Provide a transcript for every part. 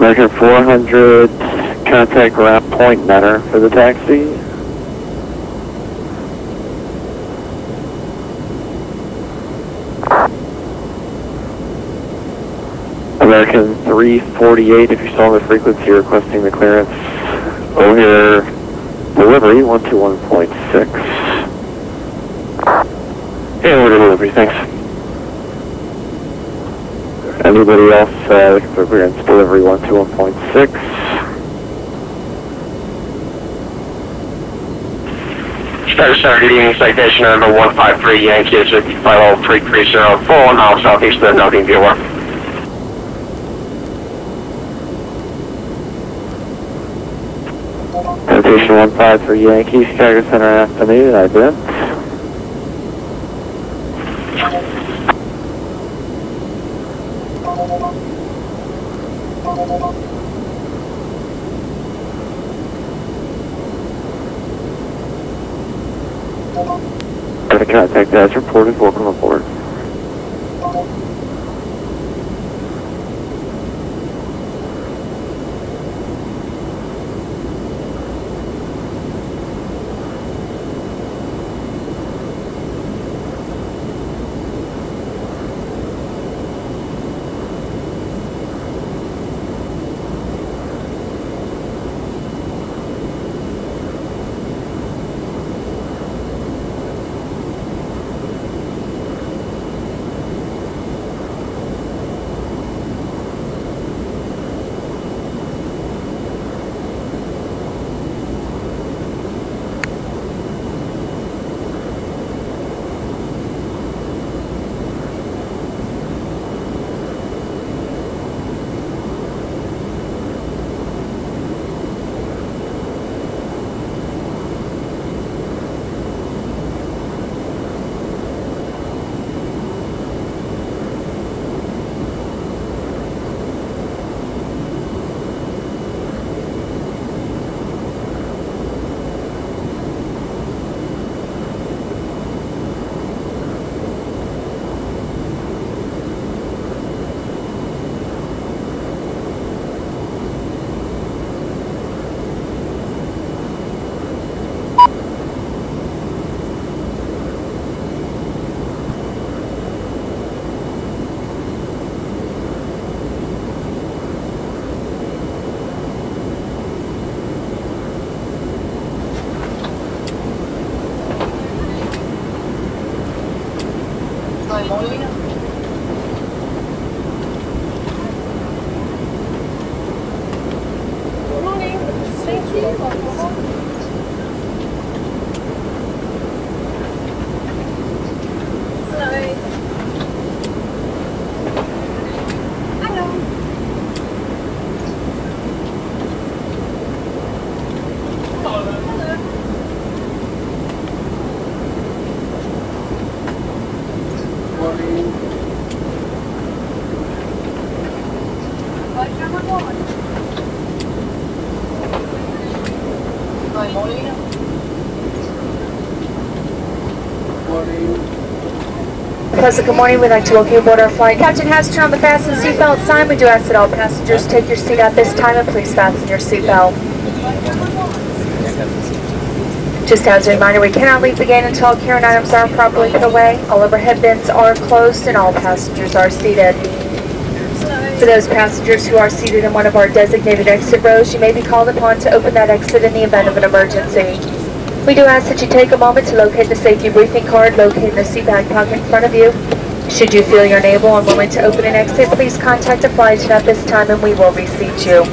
American 400, contact ramp point Menor for the taxi. American 348, if you're still on the frequency, requesting the clearance. Over delivery, 121.6. And order delivery, thanks. Anybody else looking for clearance? Delivery 121.6. Starter Center reading citation number 153 Yankee is 50330 4 miles southeast of the Nothing Viewer. Citation 153 Yankee, Chicago Center afternoon, ident. The contact as reported, welcome aboard. Pleasant good morning. We'd like to welcome you aboard our flight. Captain has turned on the fasten seatbelt sign. We do ask that all passengers take your seat at this time and please fasten your seatbelt. Just as a reminder, we cannot leave the gate until all carrying items are properly put away. All overhead bins are closed and all passengers are seated. For those passengers who are seated in one of our designated exit rows, you may be called upon to open that exit in the event of an emergency. We do ask that you take a moment to locate the safety briefing card located in the seat bag pocket in front of you. Should you feel you're unable and willing to open an exit, please contact the flight attendant at this time and we will reseat you.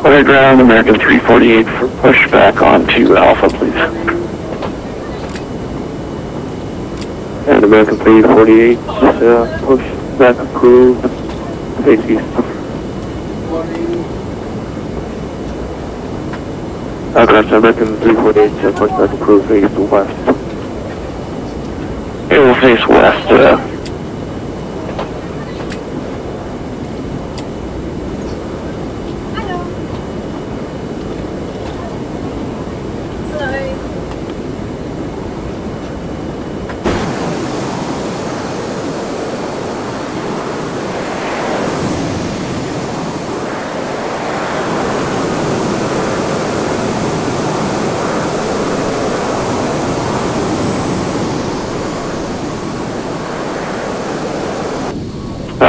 Clear ground, American 348 for pushback onto Alpha, please. And American 348, pushback approved, face east. Correct, American 348, pushback approved, face west. It will face west,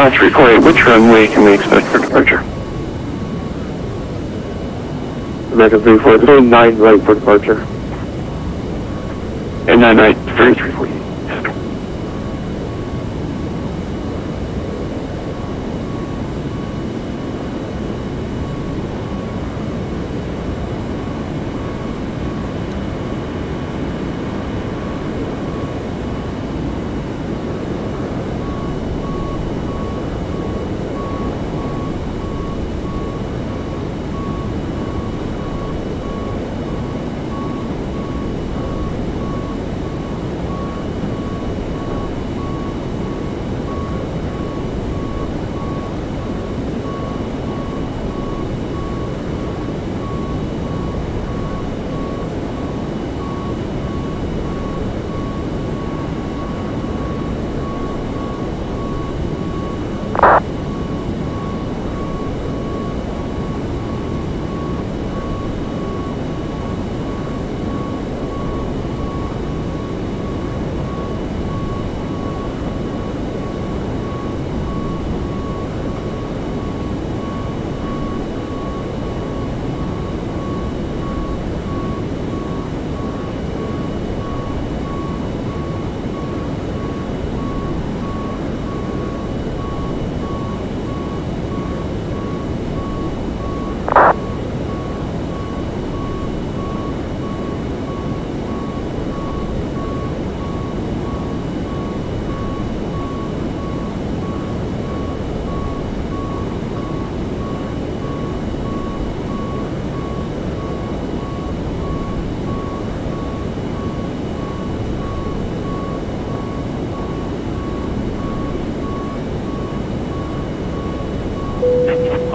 It's recorded. Which runway can we expect for departure? American 348, there's only 9 right for departure. And 9 right for 348.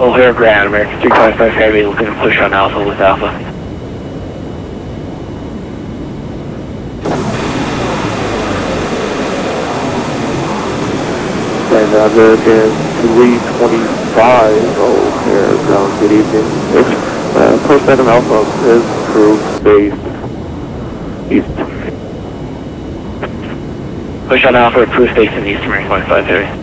O'Hare ground, American 355 Heavy, looking to push on Alpha with Alpha. And American 325 O'Hare ground, good evening. Pushback on Alpha is approved, base east. Push on Alpha, approved base in East, American 25 Heavy.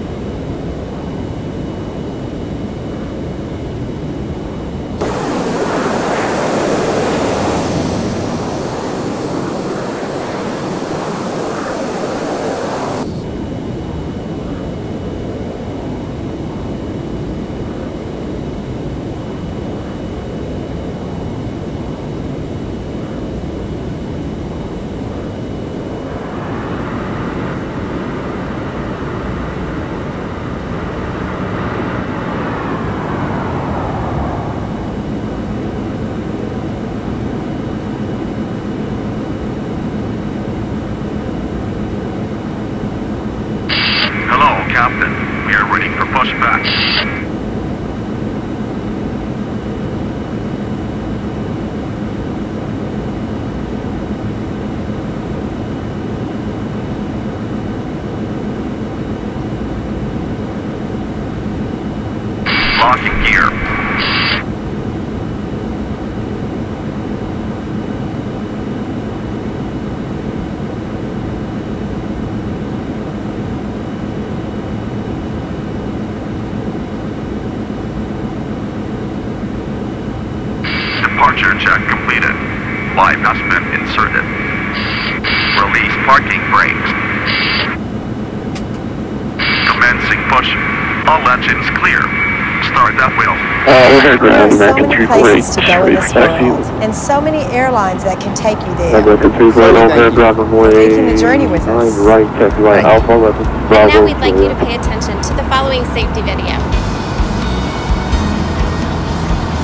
Captain. We are ready for pushback. Locking gear. check completed. Life has been inserted. Release parking brakes. Commencing push. All engines clear. Start that wheel. There There are so many places to go in this world, and so many airlines that can take you there. Taking the journey with us. Right, Alpha 11. And now we'd like you to pay attention to the following safety video.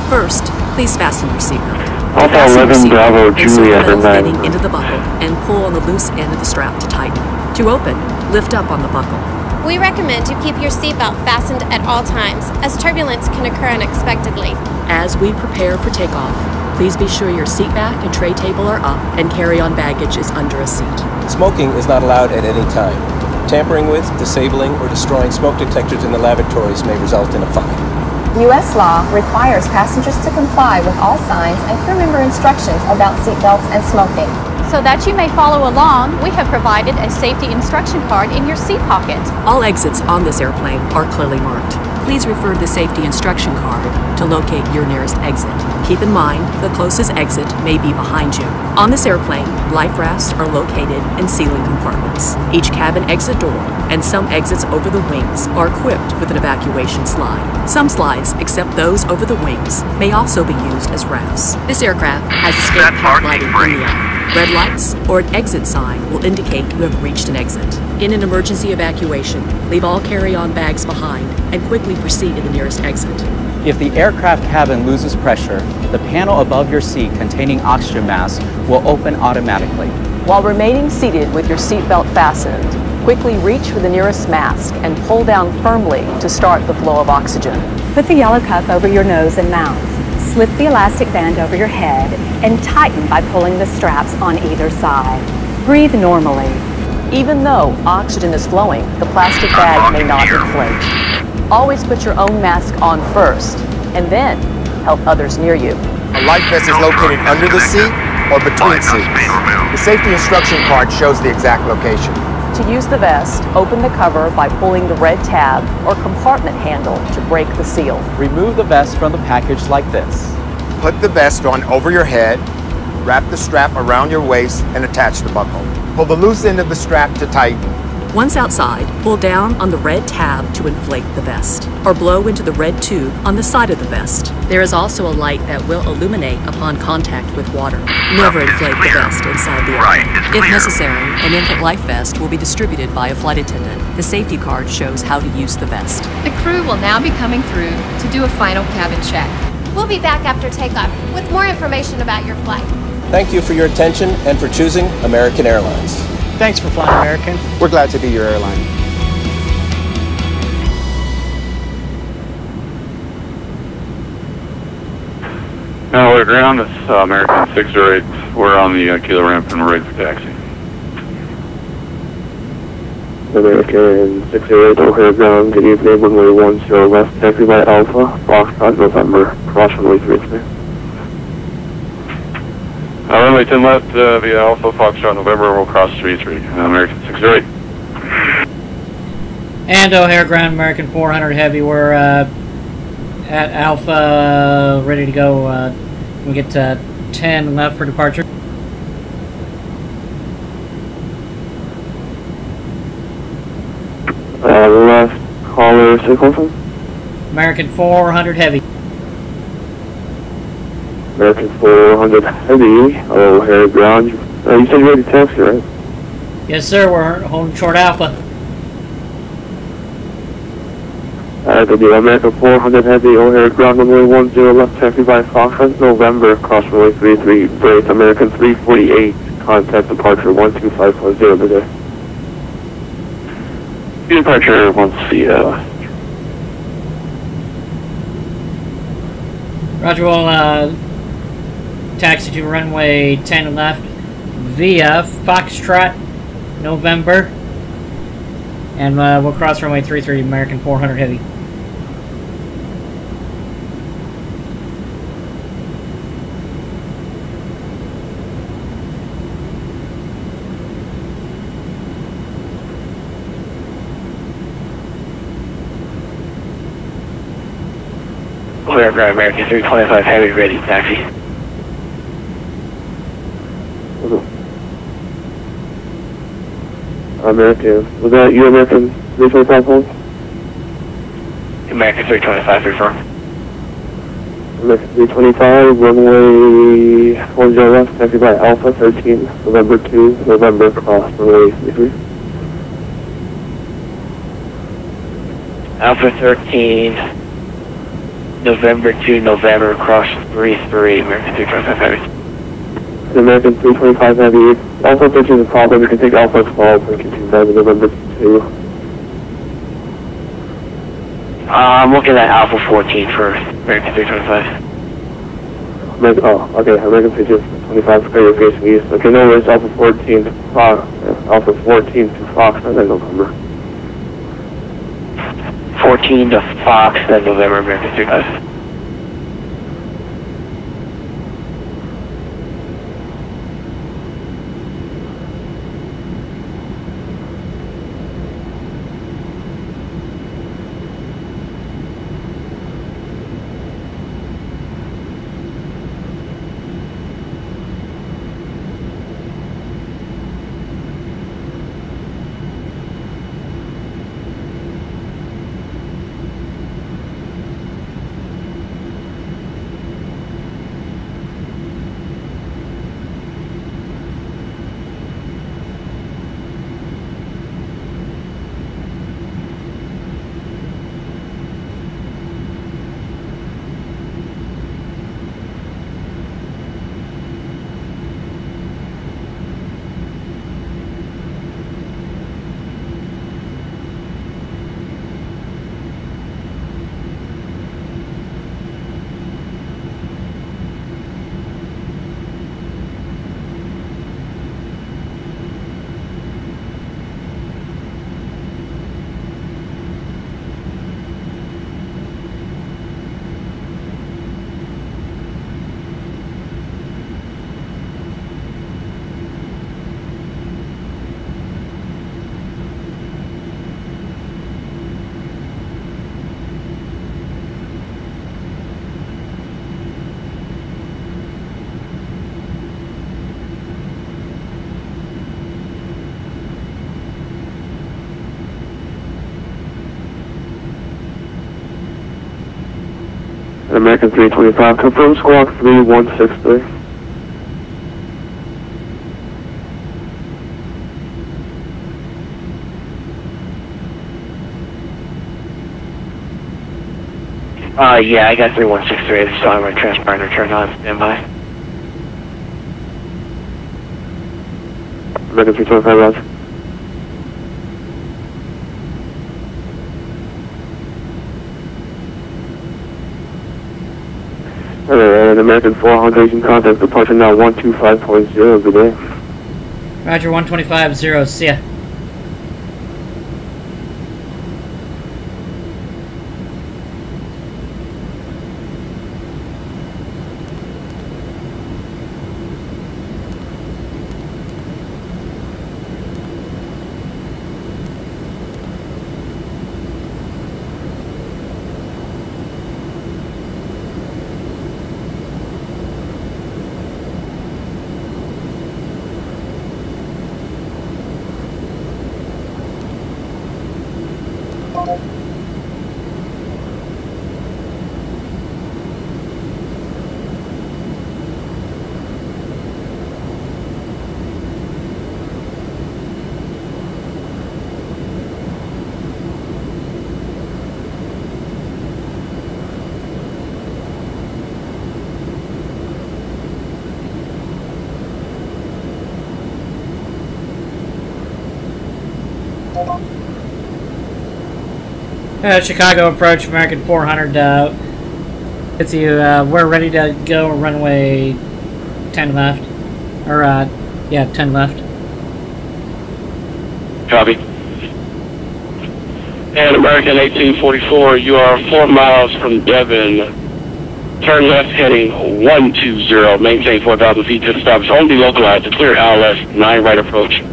First, please fasten your seatbelt. Alpha 11 Bravo Juliet Insert the metal fitting into the buckle and pull on the loose end of the strap to tighten. To open, lift up on the buckle. We recommend you keep your seatbelt fastened at all times, as turbulence can occur unexpectedly. As we prepare for takeoff, please be sure your seat back and tray table are up and carry-on baggage is under a seat. Smoking is not allowed at any time. Tampering with, disabling, or destroying smoke detectors in the lavatories may result in a fine. U.S. law requires passengers to comply with all signs and crew member instructions about seatbelts and smoking. So that you may follow along, we have provided a safety instruction card in your seat pocket. All exits on this airplane are clearly marked. Please refer to the safety instruction card to locate your nearest exit. Keep in mind, the closest exit may be behind you. On this airplane, life rafts are located in ceiling compartments. Each cabin exit door and some exits over the wings are equipped with an evacuation slide. Some slides, except those over the wings, may also be used as rafts. This aircraft has escape path lighting in the air. Red lights or an exit sign will indicate you have reached an exit. In an emergency evacuation, leave all carry-on bags behind and quickly proceed to the nearest exit. If the aircraft cabin loses pressure, the panel above your seat containing oxygen masks will open automatically. While remaining seated with your seatbelt fastened, quickly reach for the nearest mask and pull down firmly to start the flow of oxygen. Put the yellow cuff over your nose and mouth. Slip the elastic band over your head and tighten by pulling the straps on either side. Breathe normally. Even though oxygen is flowing, the plastic bag may not inflate. Always put your own mask on first, and then help others near you. A life vest is located under the seat or between seats. The safety instruction card shows the exact location. To use the vest, open the cover by pulling the red tab or compartment handle to break the seal. Remove the vest from the package like this. Put the vest on over your head, wrap the strap around your waist, and attach the buckle. Pull the loose end of the strap to tighten. Once outside, pull down on the red tab to inflate the vest, or blow into the red tube on the side of the vest. There is also a light that will illuminate upon contact with water. Never inflate the vest inside the airplane. If necessary, an infant life vest will be distributed by a flight attendant. The safety card shows how to use the vest. The crew will now be coming through to do a final cabin check. We'll be back after takeoff with more information about your flight. Thank you for your attention and for choosing American Airlines. Thanks for flying American. We're glad to be your airline. Now we're ground. It's American 608. We're on the kilo ramp and we're ready for taxi. American 608, O'Hare ground. Good evening. Runway 10 left. Taxi by Alpha. Foxtrot, November. Cross runway 33. Runway 10 left via Alpha, Foxtrot, November. We'll cross 33. American 608. And O'Hare ground, American 400 Heavy. We're at Alpha, ready to go. We get 10 left for departure. Left caller sequencing. American 400 Heavy. American 400 Heavy, O'Hare ground. You said you're ready to taxi, right? Yes, sir. We're holding short Alpha. Good deal. American 400 Heavy, O'Hare ground, runway 10 left, taxi by Foxtrot, November, cross runway 33, brace, American 348, contact departure 12540 today. Departure once the Roger, we'll taxi to runway 10 left via Foxtrot, November, and we'll cross runway 33, American 400 Heavy. O'Hare ground, American 325 Heavy, ready, taxi. American. Was that you, American 325 hold? American 325, confirm. American 325, runway 40 left, taxi by Alpha 13, November 2, November, cross runway 33. Alpha 13, November 2, November, cross 33, American 325 Heavy. American 325 Heavy, Alpha 13 is a problem, you can take Alpha 12, and continue down to November 2. I'm looking at Alpha 14 first, American 325. Okay, American 325 facing east. Okay, no worries, Alpha 14 to Fox, Alpha 14 to Fox, and then November. 14 to Fox, then November, American 325. American 325, confirm squawk 3163. Yeah, I got 3163, I still have my transponder turned on, standby. American 325, Roger. And American 400, you can contact departure now 125.0, good day. Roger, 125.0, see ya. Chicago approach, American 400, it's you, we're ready to go, runway 10 left, or, yeah, 10 left. Copy. And American 1844, you are 4 miles from Devon, turn left heading 120, maintain 4,000 feet to the stop, it's only localized to clear AAL400, 9 right approach.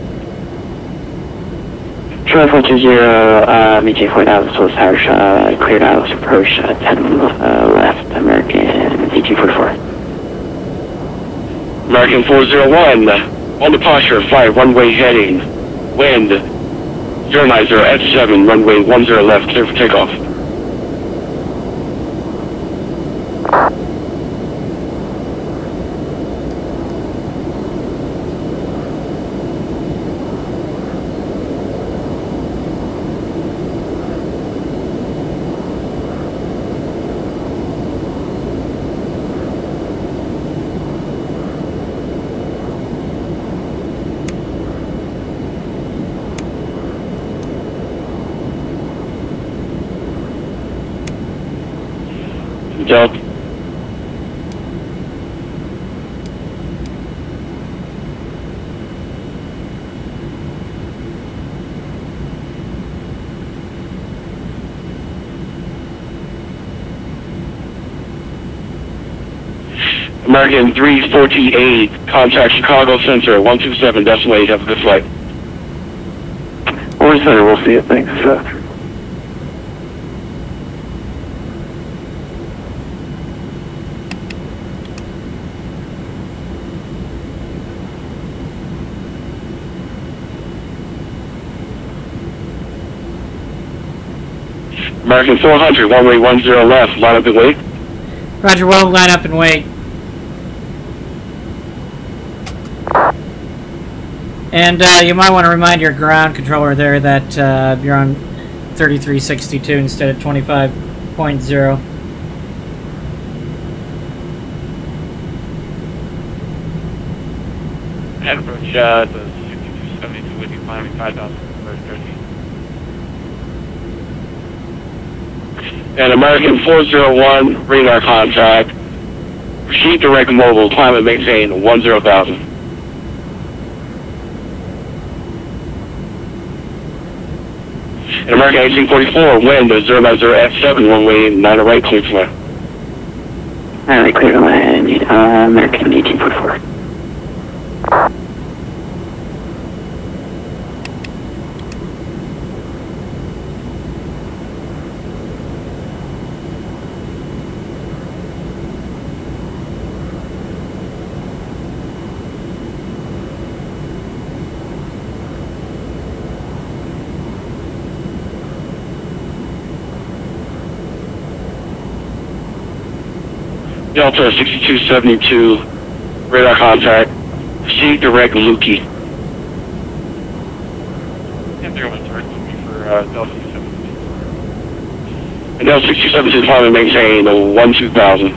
Traffic 420, maintain 4,000, so tires, cleared out, approach 10 left, American 1844. American 401, on departure, flight runway heading, wind 090 at 7, runway 10 left, clear for takeoff. Delta. American 348, contact Chicago Center, 127, decimal 8, have a good flight. Orange Center, we'll see you, thanks. American 400, runway 10 left, line up and wait. Roger, well, line up and wait. And you might want to remind your ground controller there that you're on 3362 instead of 25.0. Head approach the 6272 with you climbing 5,013. And American 401, radar contact. Proceed direct mobile, climb and maintain 10,000. And American 1844, wind 090 at 7, runway 9 right, clear for land. Alright, clear to land, American 1844. Delta 6272, radar contact. Proceed direct Lukey. And they're going to direct me for Delta 6272. And Delta 6272, climb and maintain 12,000.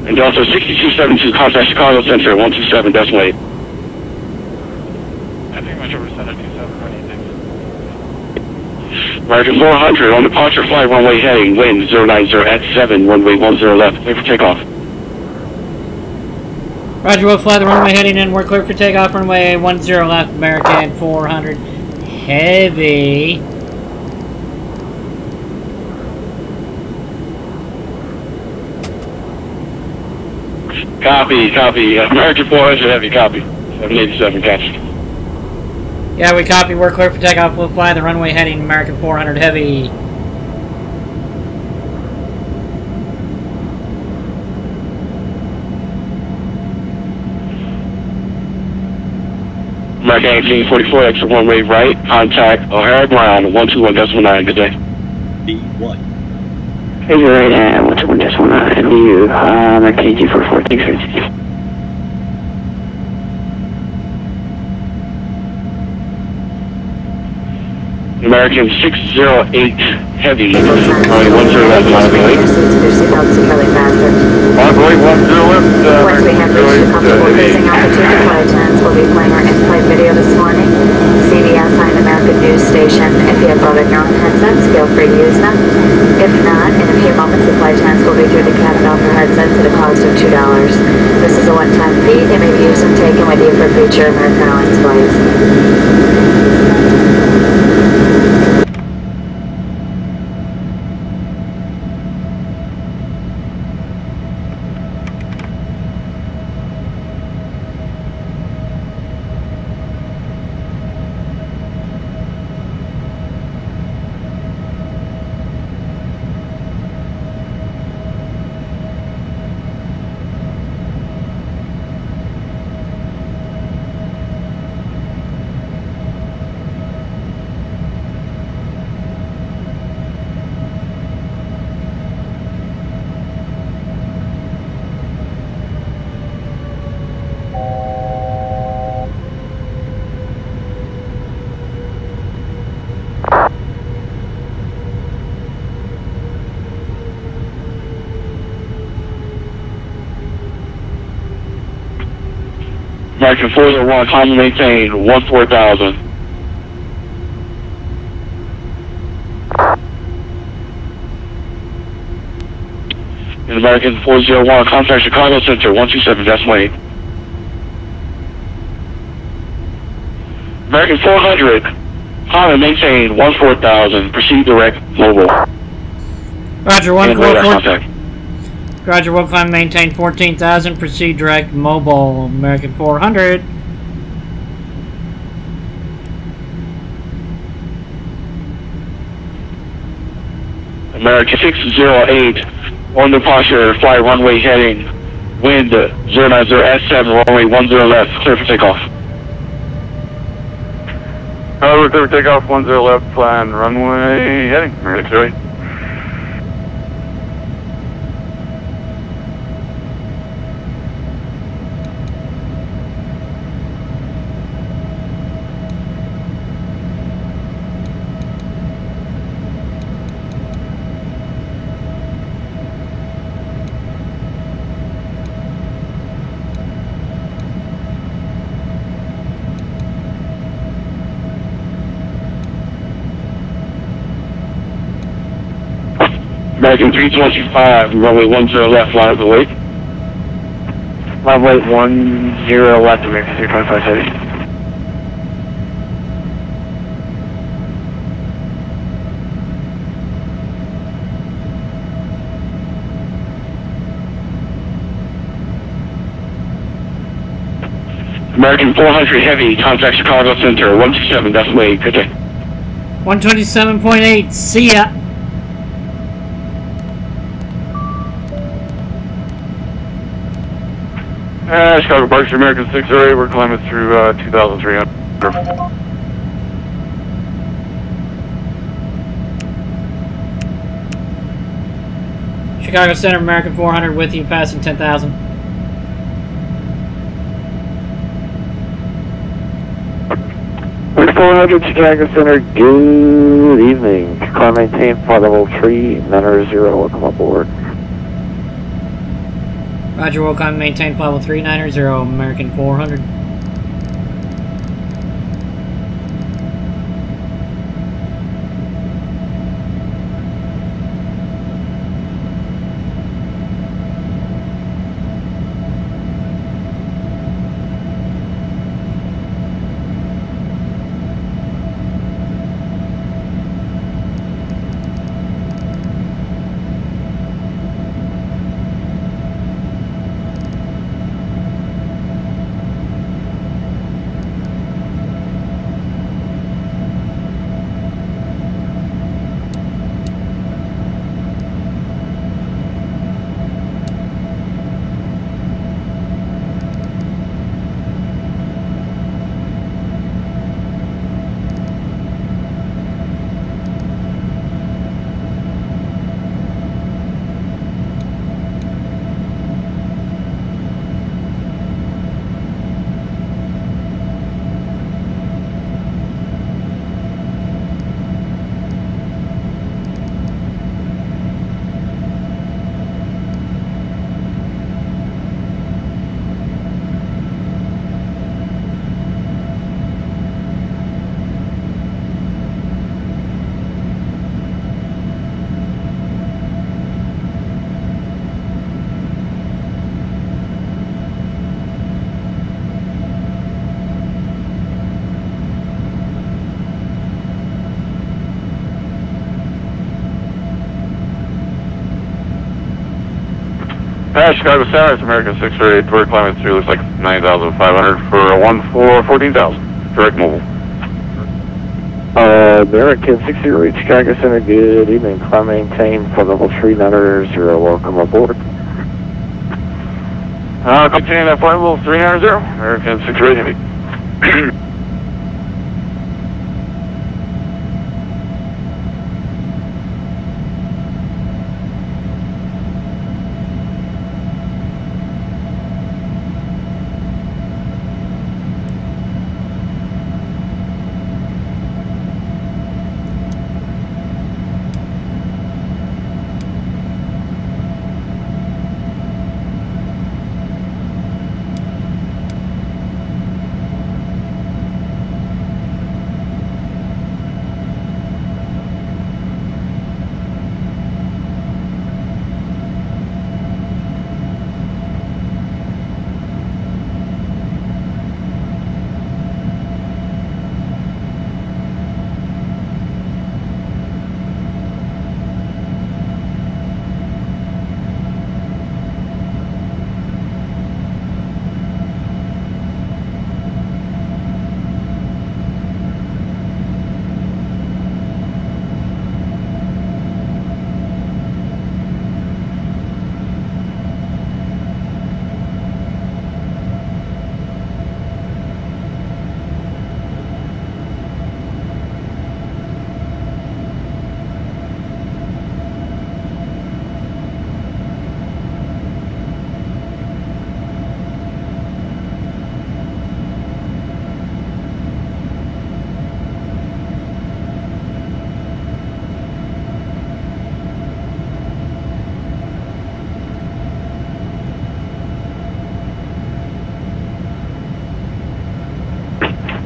And Delta 6272, contact Chicago Center, 127, decimal 8. I think much over Center 27, American 400, on departure flight, runway heading, wind 090 at 7, runway 10 left, clear for takeoff. Roger, we'll fly the runway heading in. We're clear for takeoff, runway 10 left, American 400 heavy. Copy, copy. American 400 heavy, copy. 787, catch. Yeah, we copy. We're clear for takeoff. We'll fly the runway heading, American 400 heavy. American 1844, exit runway right, contact O'Hara ground, 121.9, good day. B1. Hey, you're right at 121.9, you, American 1844, thanks for the American 608 heavy, runway 10 left, line up and wait. Runway 10 left, Once we have reached a comfortable cruising altitude, the flight attendants will be playing our in-flight video this morning. CBS signed American news station. If you have loaded your own headsets, feel free to use them. If not, in a few moments the flight attendants will be through the cabin offer headsets at a cost of $2. This is a one-time fee. They may be used and taken with you for future American Airlines flights. American 401, climb and maintain 14,000. And American 401, contact Chicago Center 127, decimal 8. American 400, climb and maintain 14,000, proceed direct mobile. Roger, 144. Roger, we'll climb, maintain 14,000, proceed direct mobile, American 400. American 608, on departure, fly runway heading, wind 090 S7, runway 10 left, clear for takeoff. We're clear for takeoff, 10 left, flying runway heading, American 608. American 325, runway 10 left, line up the wait. Runway 10 left, American 325 heavy. American 400 heavy, contact Chicago Center 127, decimal 8, good day. 127.8, see ya. Chicago Departure, American 608, we're climbing through 2,300. Chicago Center, American 400 with you, passing 10,000. American 400, Chicago Center, good evening. Climb maintain, flight level 390, welcome aboard. Roger, we'll climb, maintain flight level 390, American 400. Pass Chicago Center, it's American 608. We're climbing through, looks like 9,500 for a 14,000. Direct mobile. American 608 Chicago Center, good evening. Climb maintain for level 3, Nutter 0. Welcome aboard. Continue that flight level 390, American 608 Heavy.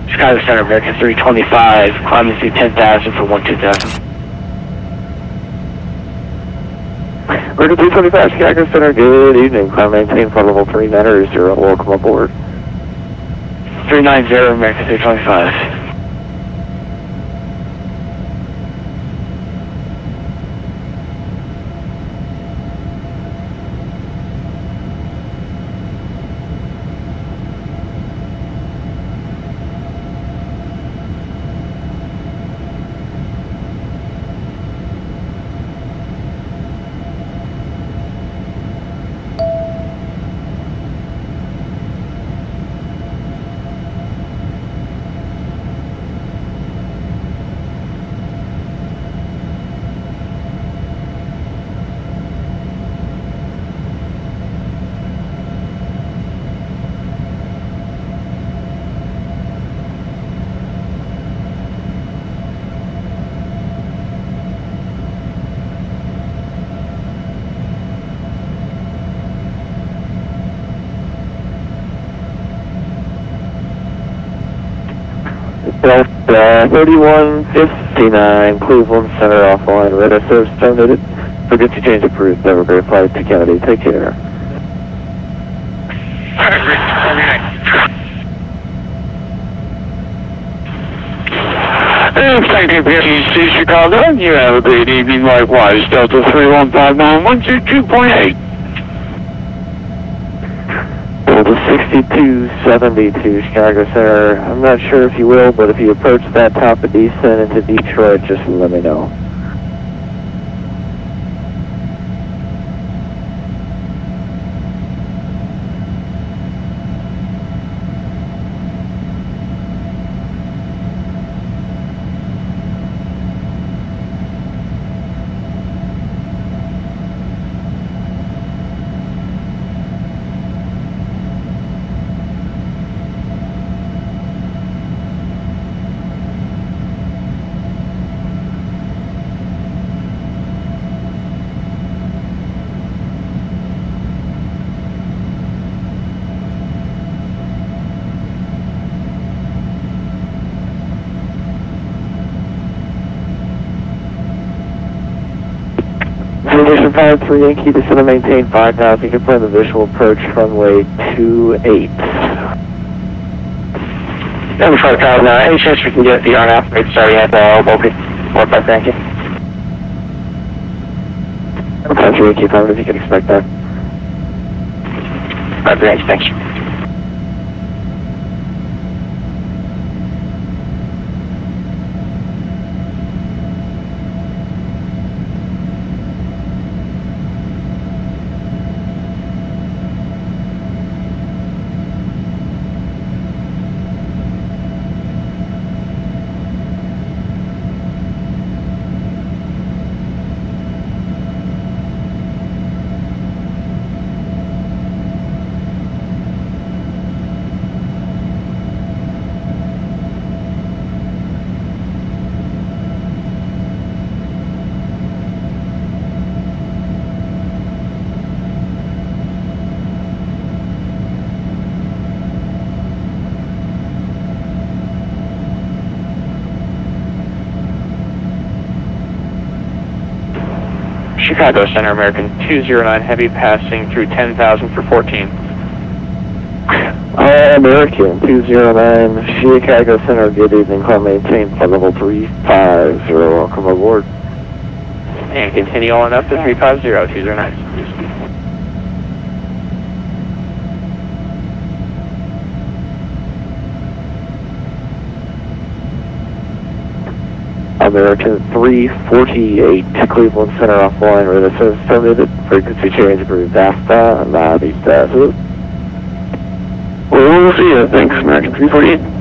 Chicago Center, American 325, climbing through 10,000 for 12,000. American 325, Chicago Center, good evening. Climb maintain for level 3, Nutter 0. Welcome aboard. 390, American 325. Delta 3159, Cleveland Center offline, radar service terminated. Forget to change approved. Have a great flight to Kennedy. Take care. Thank you, PTC Chicago. You have a great evening likewise. Delta 3159-122.8. Delta 6272 Chicago Center. I'm not sure if you will, but if you approach that top of descent into Detroit, just let me know. Position 53 Yankee, descend and maintain 5,000. You can plan the visual approach runway 28. Number 5,000, any chance we can get the RNAV rate starting at Boca? 45, thank you. Number 53 Yankee, 5, if you can expect that. Roger, thanks. Chicago Center, American 209 Heavy, passing through 10,000 for 14. American 209 Chicago Center, good evening, call maintain flight level 350, welcome aboard. And continue on up to 350, 209. American 348 Cleveland Center offline, radar service terminated, frequency change approved after, lobby status. We'll see you, thanks, American 348.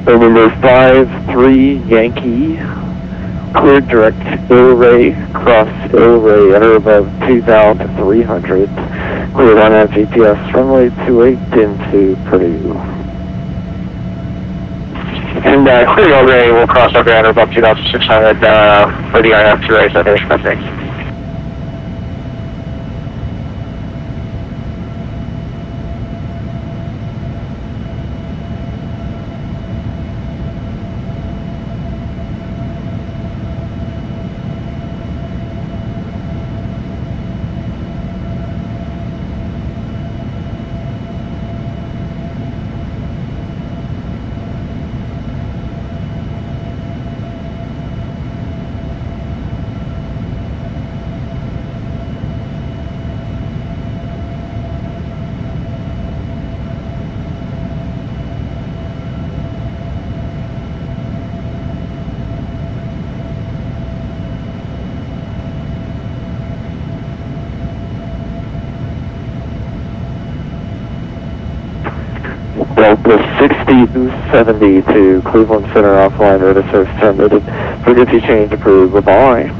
November 5-3 Yankee, cleared direct Ilray, cross Ilray, enter above 2,300, cleared on at GPS, runway 28 into Purdue. And clear Ilray, we'll cross over enter above 2,600 for the IF2A, so there's nothing. Delta 6070 to Cleveland Center offline, radar service terminated, frequency change approved, goodbye.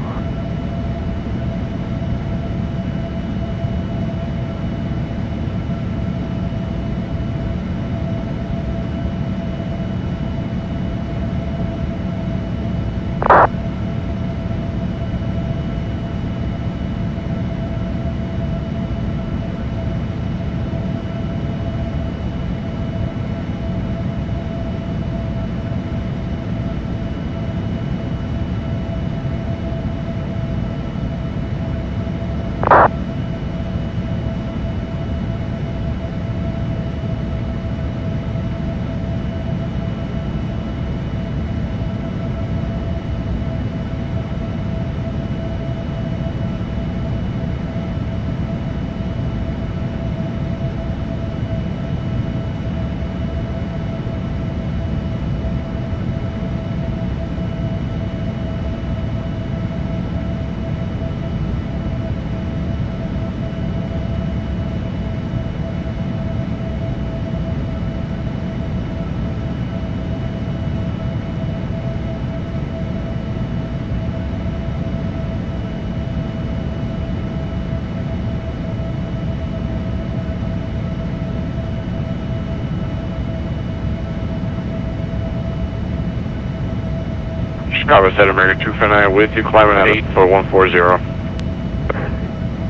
Chicago Center, American 249 with you, climbing at 8 for 140.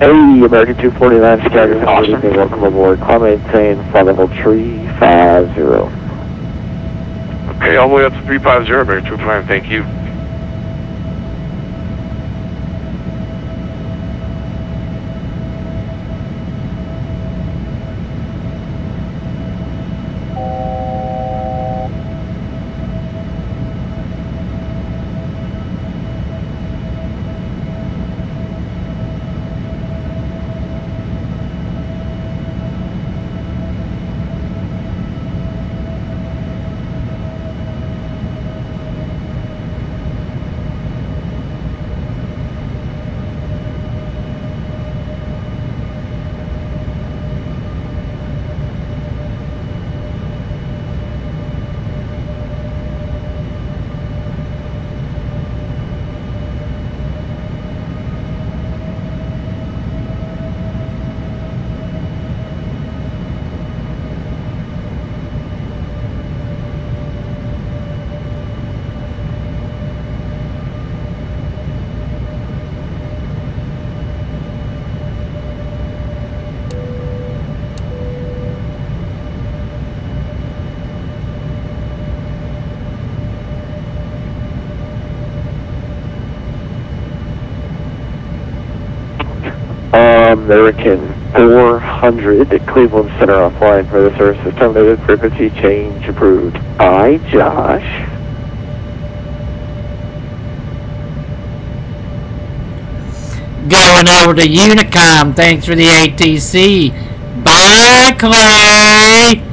Hey, American 249, Chicago Center, awesome. Good evening, welcome aboard, climb maintain, flight level 350. Okay, all the way up to 350, American 249, thank you. American 249, American 400 at Cleveland Center offline for the service terminated. Frequency change approved. Bye, Josh. Going over to Unicom. Thanks for the ATC. Bye, Clay.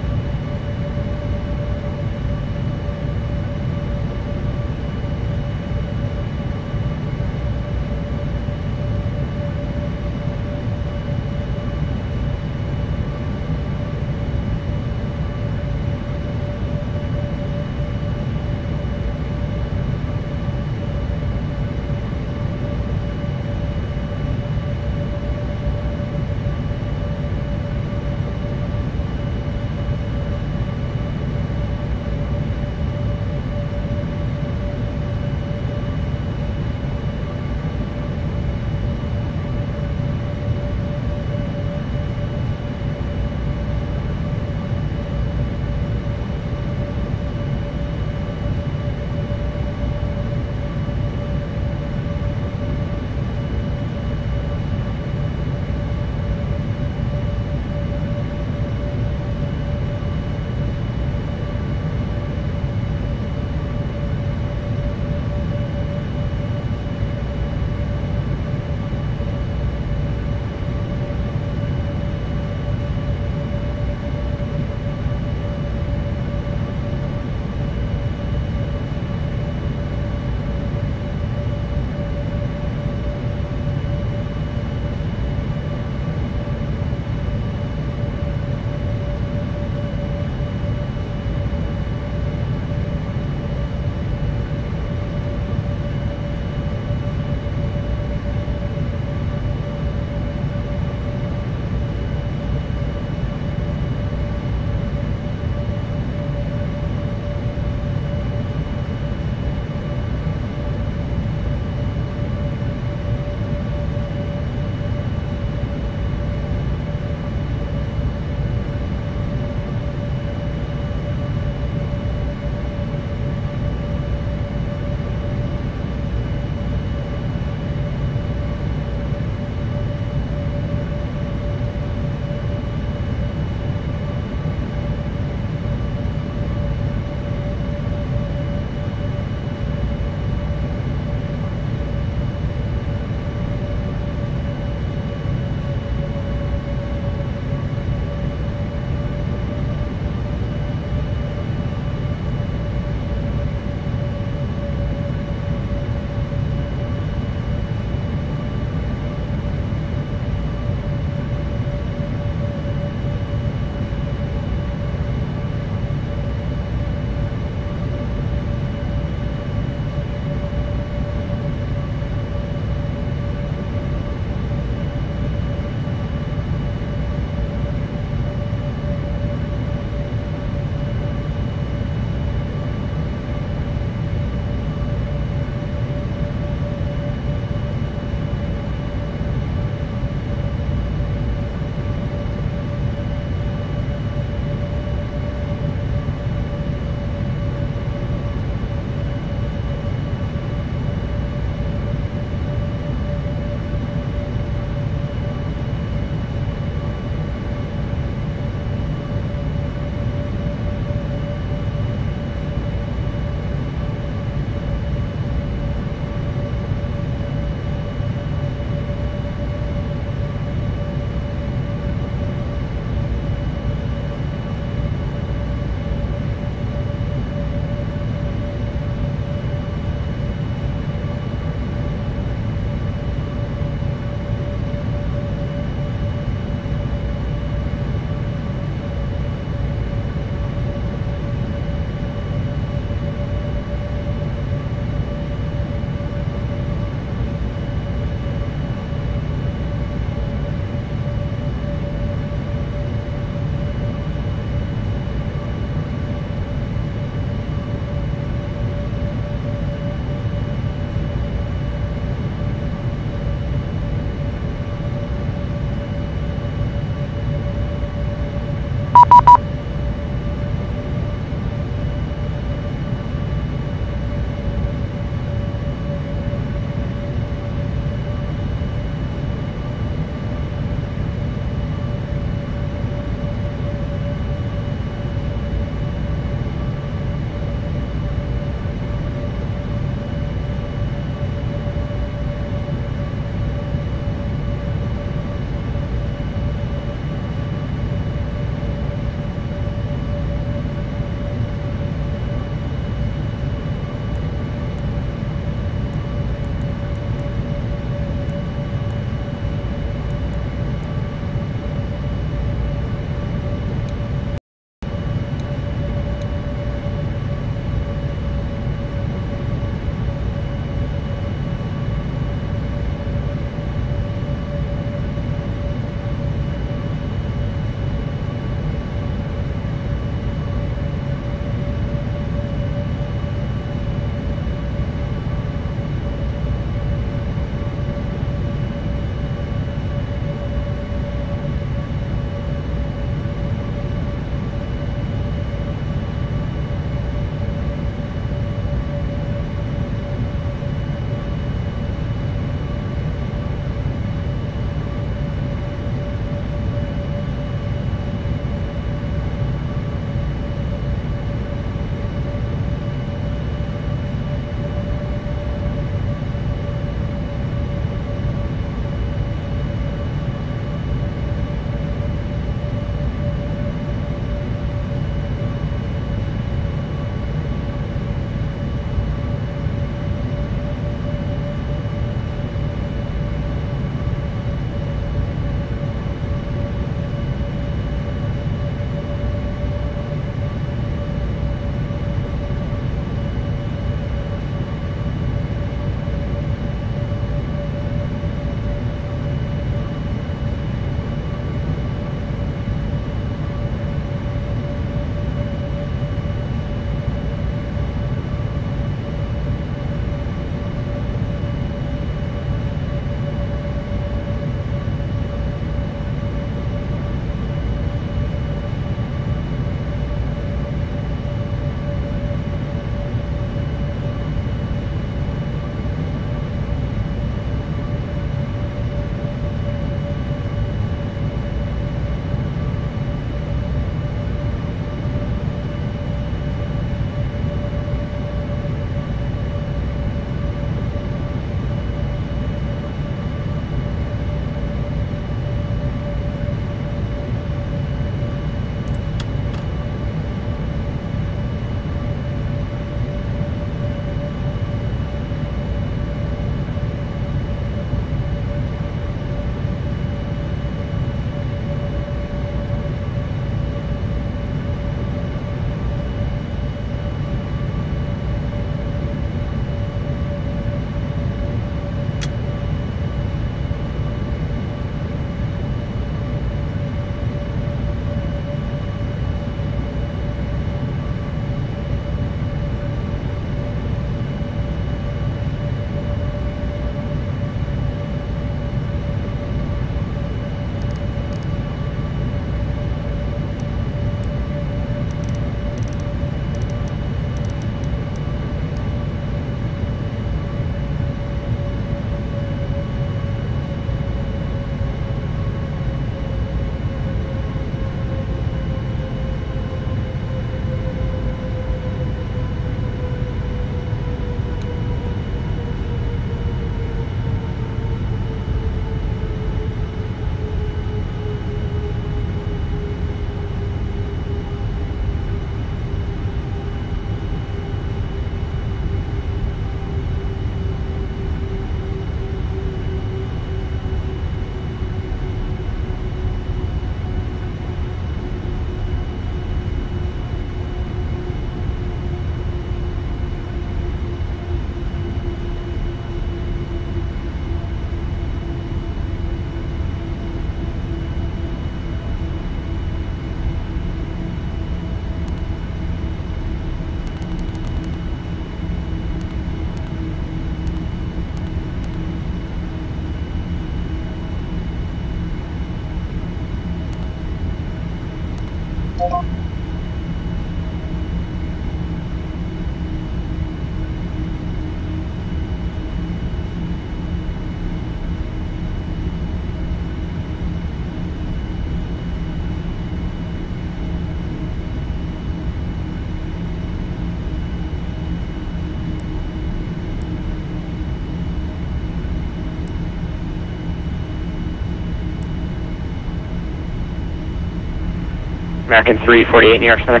American 348, New York Center.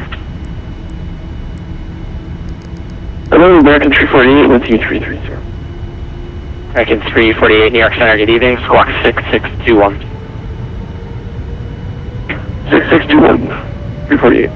Hello, American 348 with you 330. American 348, New York Center, good evening. Squawk 6621. 6621, 348.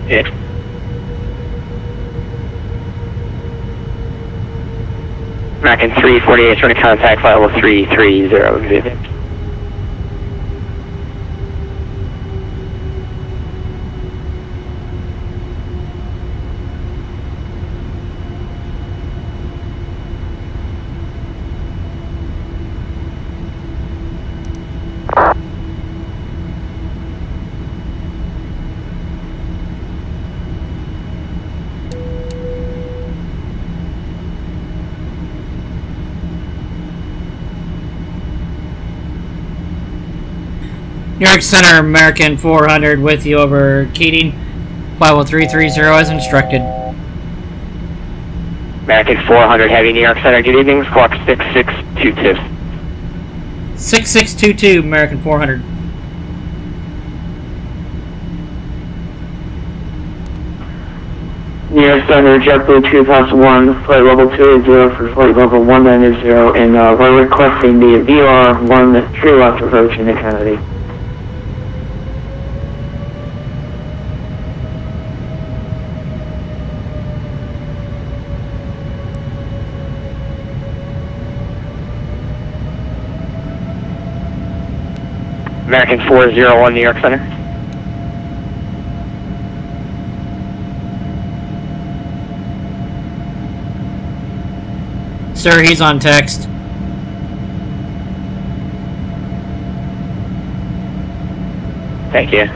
Hit. American 348, trying to contact flight level 330, good evening. New York Center, American 400 with you over Keating. Flight level 330 as instructed. American 400 Heavy, New York Center, good evening. Squawk 6622. 6622, American 400. New York Center, JetBlue 2001, flight level 280 for flight level 190, and we're requesting the VR1 tree left approach into Kennedy. American 401, New York Center. Sir, he's on text. Thank you.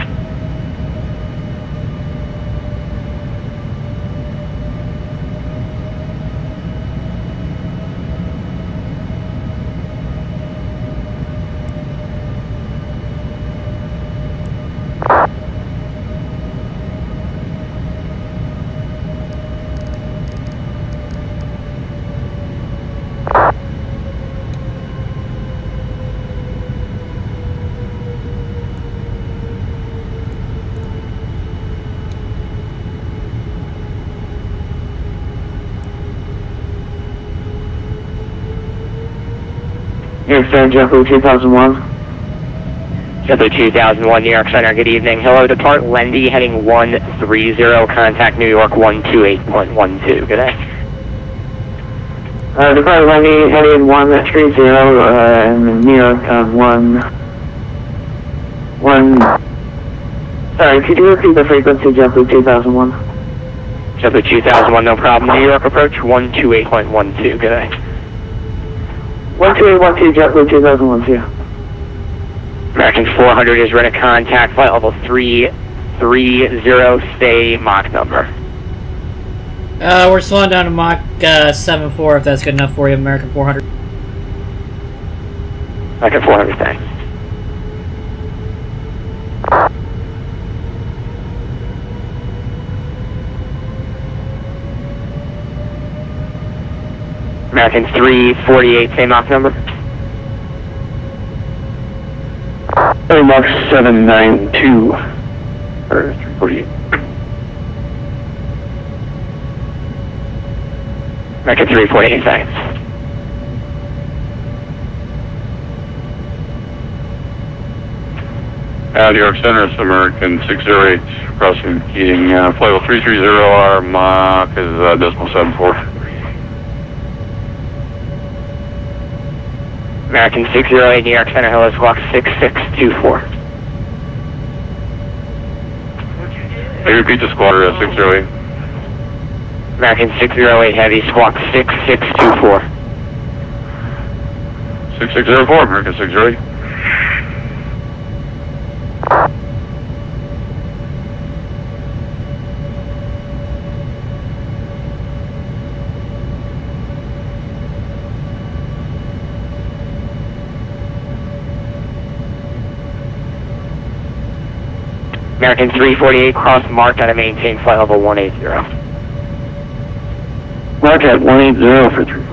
New York Center, JetBlue 2001. JetBlue 2001, New York Center, good evening. Hello, depart Lendy, heading 130, contact New York 128.12. Good day. Depart Lendy, heading 130, and New York sorry, could you repeat the frequency, JetBlue 2001? JetBlue 2001, no problem. New York approach 128.12. Good day. 12812, JetBlue 2001, see ya. American 400 is ready to contact flight level 330, stay Mach number. We're slowing down to Mach 74 if that's good enough for you, American 400. American 400, thanks. American 348, same Mach number. Mach 792, or 348. American 348, thanks. New York Center, it's American 608, crossing Keating, flight level 330, our Mach is decimal 74. American 608, New York Center, hello, squawk 6624. Hey, repeat the squawk, 608. American 608 Heavy, squawk 6624. 6604, American 608. American 348, cross mark at a maintain flight level 180. Mark at 180 for 348.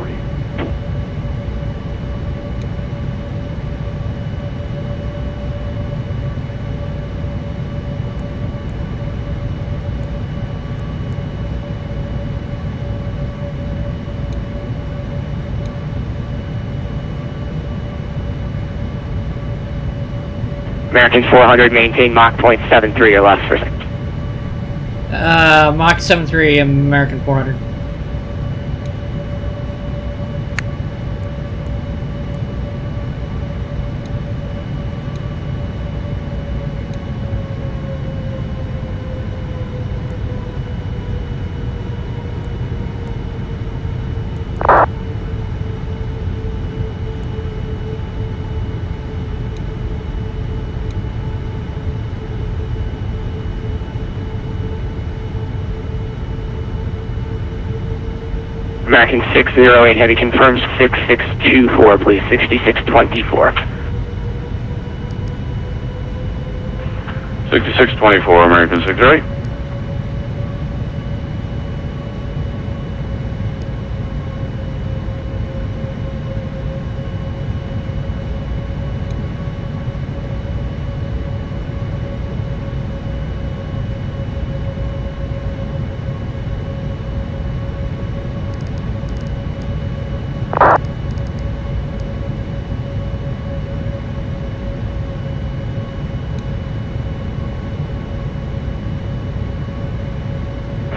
American 400, maintain Mach 0.73 or less for Mach 73, American 400. American 608 Heavy confirms 6624, please, 6624. 6624, American 608.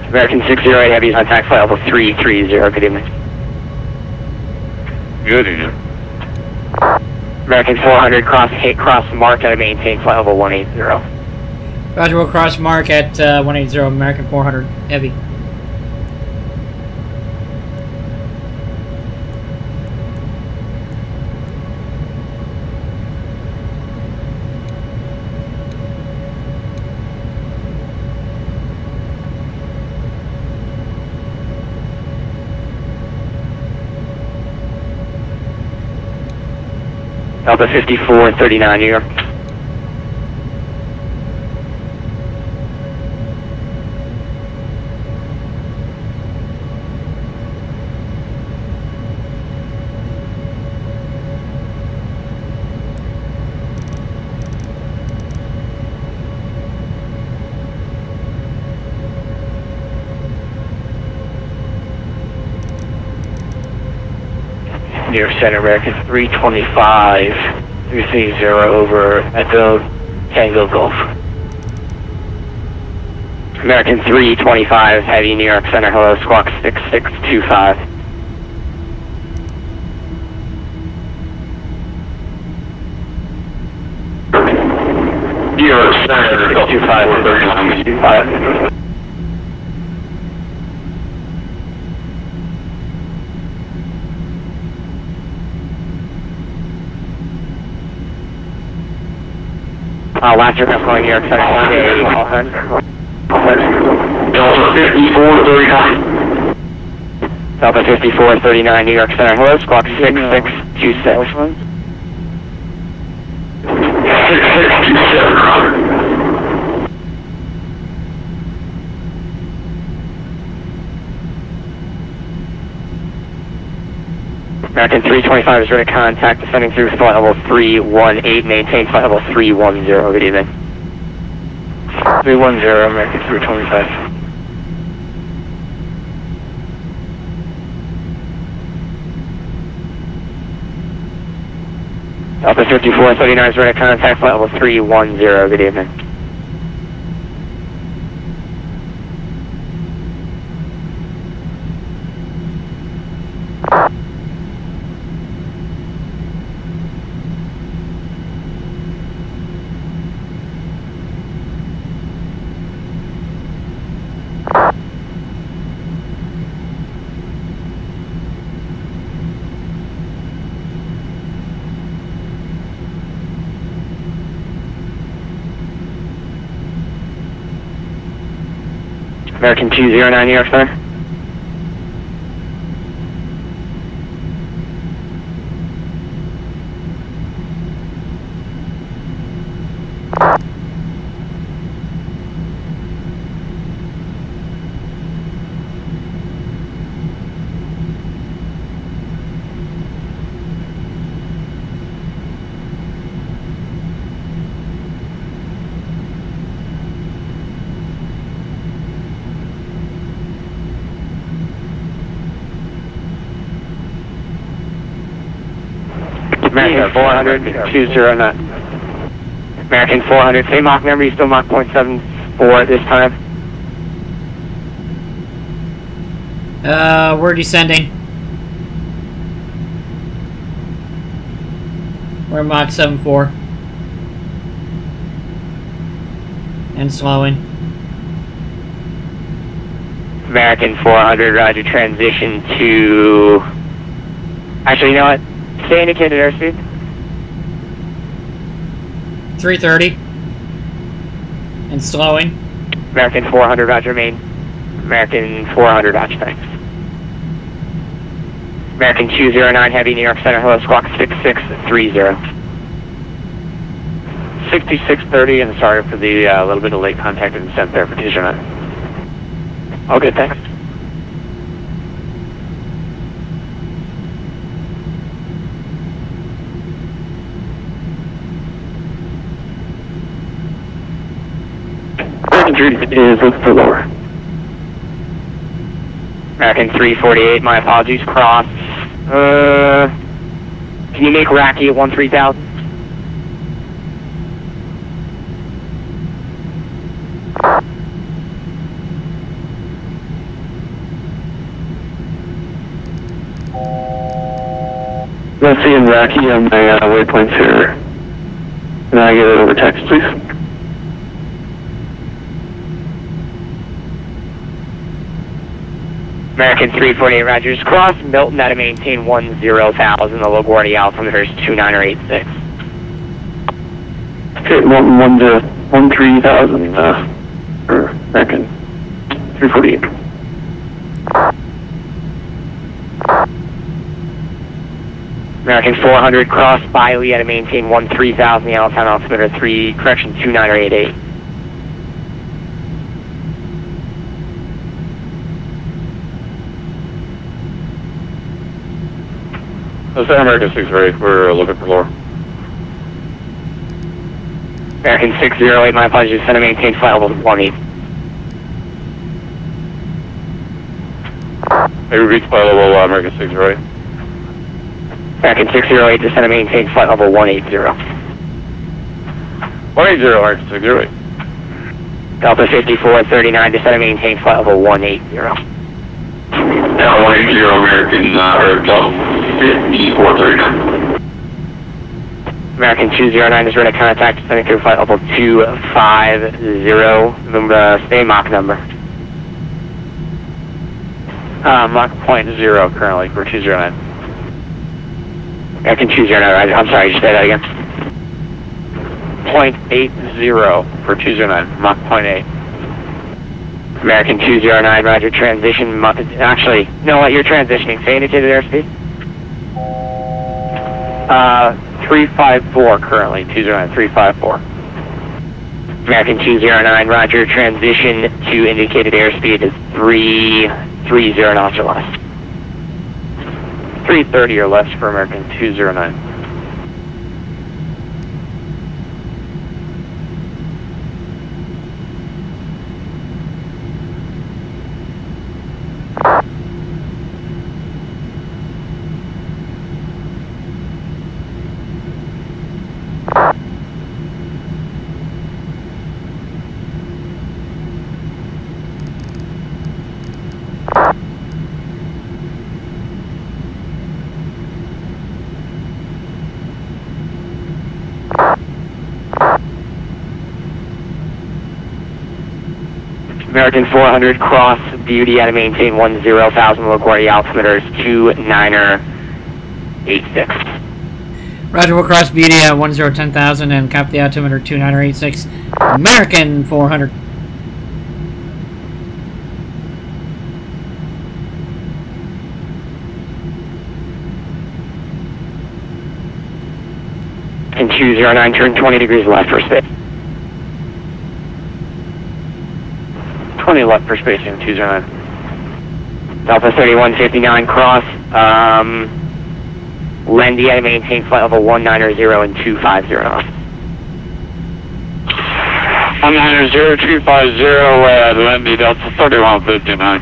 American 608 Heavy, contact flight level 330, good evening. Good evening. American 400, cross mark at a maintain flight level 180. Roger, we'll cross mark at 180, American 400, Heavy. Delta 5439, New York. New York Center, American 325, 330 over Echo Tango Golf. American 325, Heavy, New York Center, hello, squawk 6625. New York Center, 625. Last aircraft going New York Center, Delta 5439. Delta 5439, New York Center, hello, squawk 6626. 6627. American 325 is ready to contact, descending through flight level 318, maintain flight level 310, good evening. 310, American 325. Delta 5439 is ready to contact flight level 310, good evening. American 209, New York Center. American 400, 209. American 400, same Mach number, you still Mach 0.74 at this time? We're descending. We're Mach 7.4. And slowing. American 400, roger, transition to... Actually, you know what? Stay indicated airspeed. 330. And slowing. American 400, roger, main. American 400, roger, thanks. American 209, heavy, New York Center, hello, squawk 6630. 6630, and sorry for the little bit of late contact and descent there for 209. All good, thanks. American 3 is looking for lower. American 348, my apologies, cross. Can you make Racky at 13,000? Let's see in Racky on my waypoints here. Can I get it over text, please? American 348, Rogers, cross Milton out of maintain 10,000, the LaGuardia altimeter is 2986. Okay, 13,000, for American 348. American 400, cross Biley out of maintain 13,000, the Allentown altimeter 2988. This is American 608, we're looking for lower. American 608, my apologies, center maintain flight level 18. Maybe reach flight level American 608. American 608, descend and maintain flight level 180. 180, American 608. Delta 5439, descend and maintain flight level 180. Now 180, American, or Delta 5439. American 209 is ready to contact, descending through flight level 250, same Mach number. Mach 0.0 currently for 209. American 209, I'm sorry, just say that again. 0.80 for 209, Mach 0.8. American 209, roger, transition, actually, you know what, you're transitioning, say indicated airspeed? 354 currently, 209, 354. American 209, roger, transition to indicated airspeed is 330 knots or less. 330 or less for American 209. American 400, cross Beauty out of maintain 10,000, LaGuardia altimeter is 2986. Roger, we'll cross Beauty at 10,000 and copy the altimeter 2986. American 400. And 209, turn 20 degrees left for space. 20 left for spacing, 209. Delta 3159, cross Lendy out of maintain flight level 190 and 250. 190, 250 at Lendy, Delta 3159.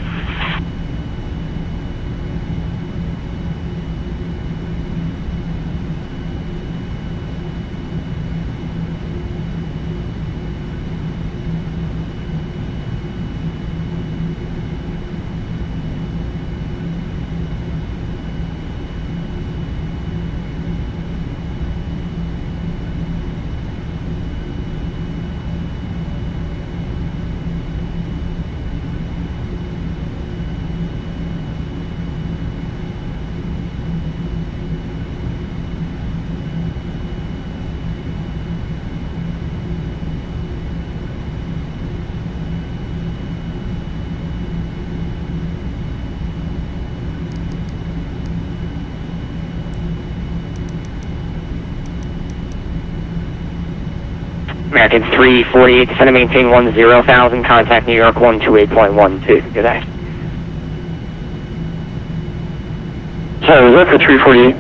American 348, descend and maintain 10,000, contact New York 128.12. Good day. Sorry, was that for 348?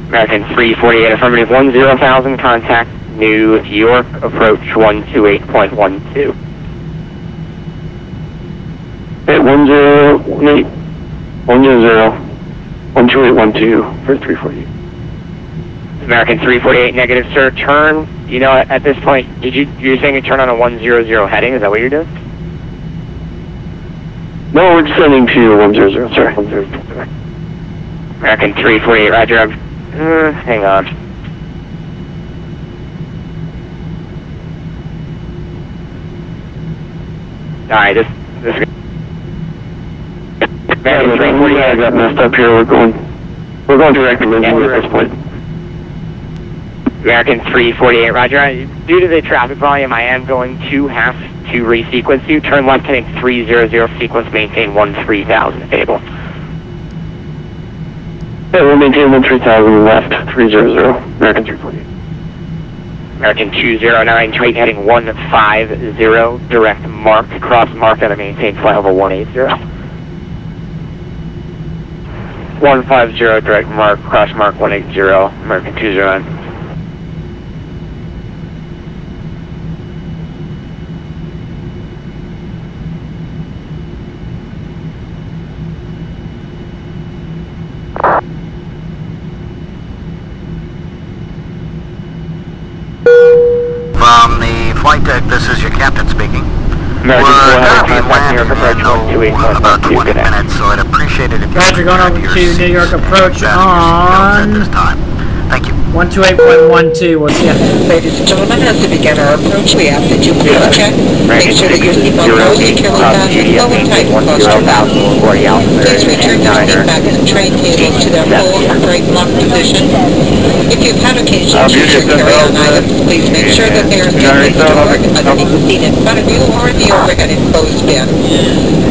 American 348, affirmative 10,000, contact New York, approach 128.12. At 1018, 12812 for 348. American 348, negative, sir. Turn. You know, at this point, you're saying you turn on a 100 heading? Is that what you're doing? No, we're descending to 100. Sorry, 100. American 348, roger. Hang on. Alright, this American 348. I got messed up here. We're going direct to Lindsay at this point. American 348, roger. Due to the traffic volume, I am going to have to resequence you. Turn left heading 300, sequence, maintain 13,000, stable. Yeah, we'll maintain 13,000 left, 300, American 348. American 209, straight heading 150, direct mark, cross mark, and maintain flight level 180. 150, direct mark, cross mark 180, American 209. From the flight deck, this is your captain speaking. We're going to be landing in about 20 minutes, so I'd appreciate it if you Roger, going over to New York approach on this time. Thank you. 128.12, we'll see you. Ladies and gentlemen, as we begin our approach, we ask that you please check. Make sure that your seatbelt goes securely fastened, low and tight, close to your mouth. Please return your seat back to the tray tables to their full upright lock position. If you've had occasion to use your carry-on items, please make sure that they are safely stored underneath the seat in front of you or in the overhead enclosed bin.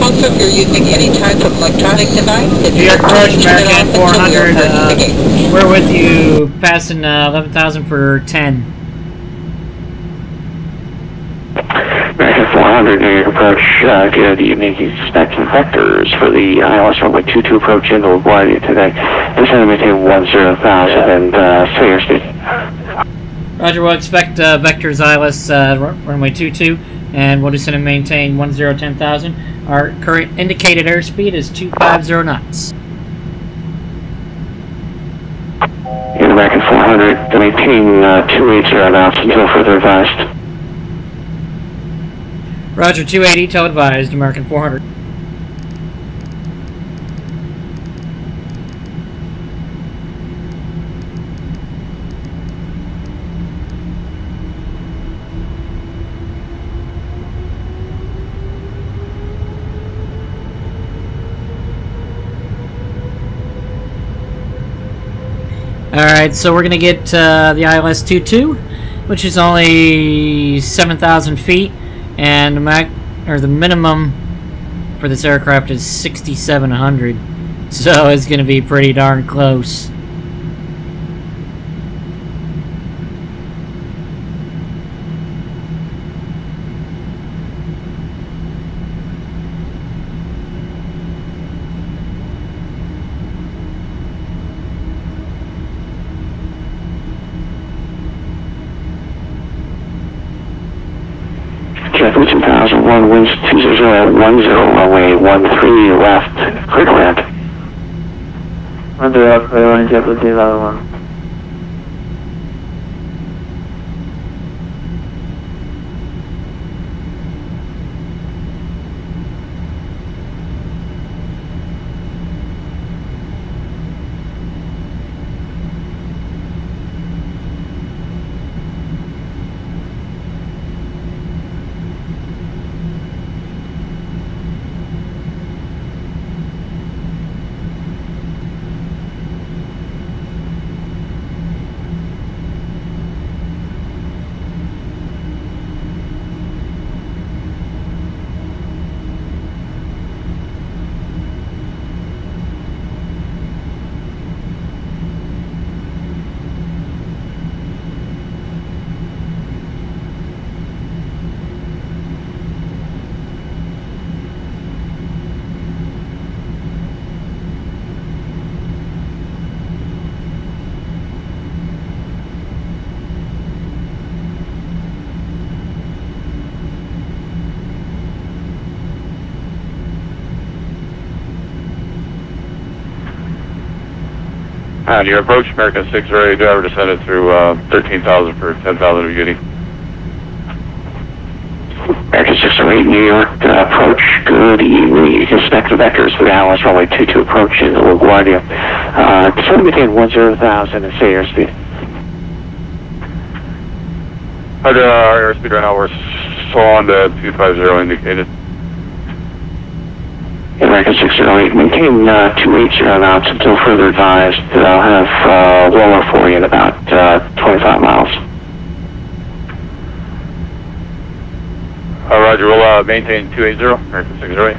Also, if you're using any type of electronic device, if New York approach, American 400, gate. we're with you, passing 11,000 for 10. American 400, New York approach, good evening, expect some vectors for the ILS runway 22 approach into LaGuardia today. Descend and maintain 10,000 and stay airspeed. Roger, we'll expect vectors ILS runway 22, and we'll descend and maintain 10,000. Our current indicated airspeed is 250 knots. In American 400, to maintain 280 knots until further advised. Roger, 280, tell advised, American 400. Alright, so we're going to get the ILS-22, which is only 7,000 feet, and the minimum for this aircraft is 6,700, so it's going to be pretty darn close. Traffic 2001, winds 20010, runway 13 left, clear to land. 10, clear land, JetBlue 2001. And your approach, American 608, driver descended through 13,000 for 10,000 of duty. American 608, New York, approach, good evening. You can expect the vectors for the AAL runway 22 approach in LaGuardia. Descend maintain 10,000 and say airspeed. Our airspeed right now, we're on the 250 indicated. American 608, maintain 280 knots until further advised. I'll have lower for you in about 25 miles. Roger, we'll maintain 280, American 608.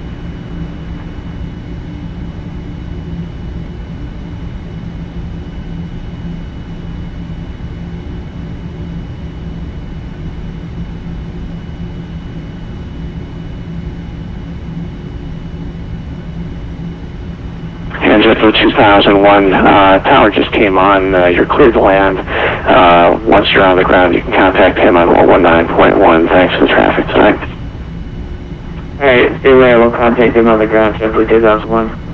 JetBlue 2001, tower just came on. You're cleared to land. Once you're on the ground, you can contact him on 119.1. Thanks for the traffic tonight. Alright, stay away. We'll contact him on the ground. JetBlue 2001.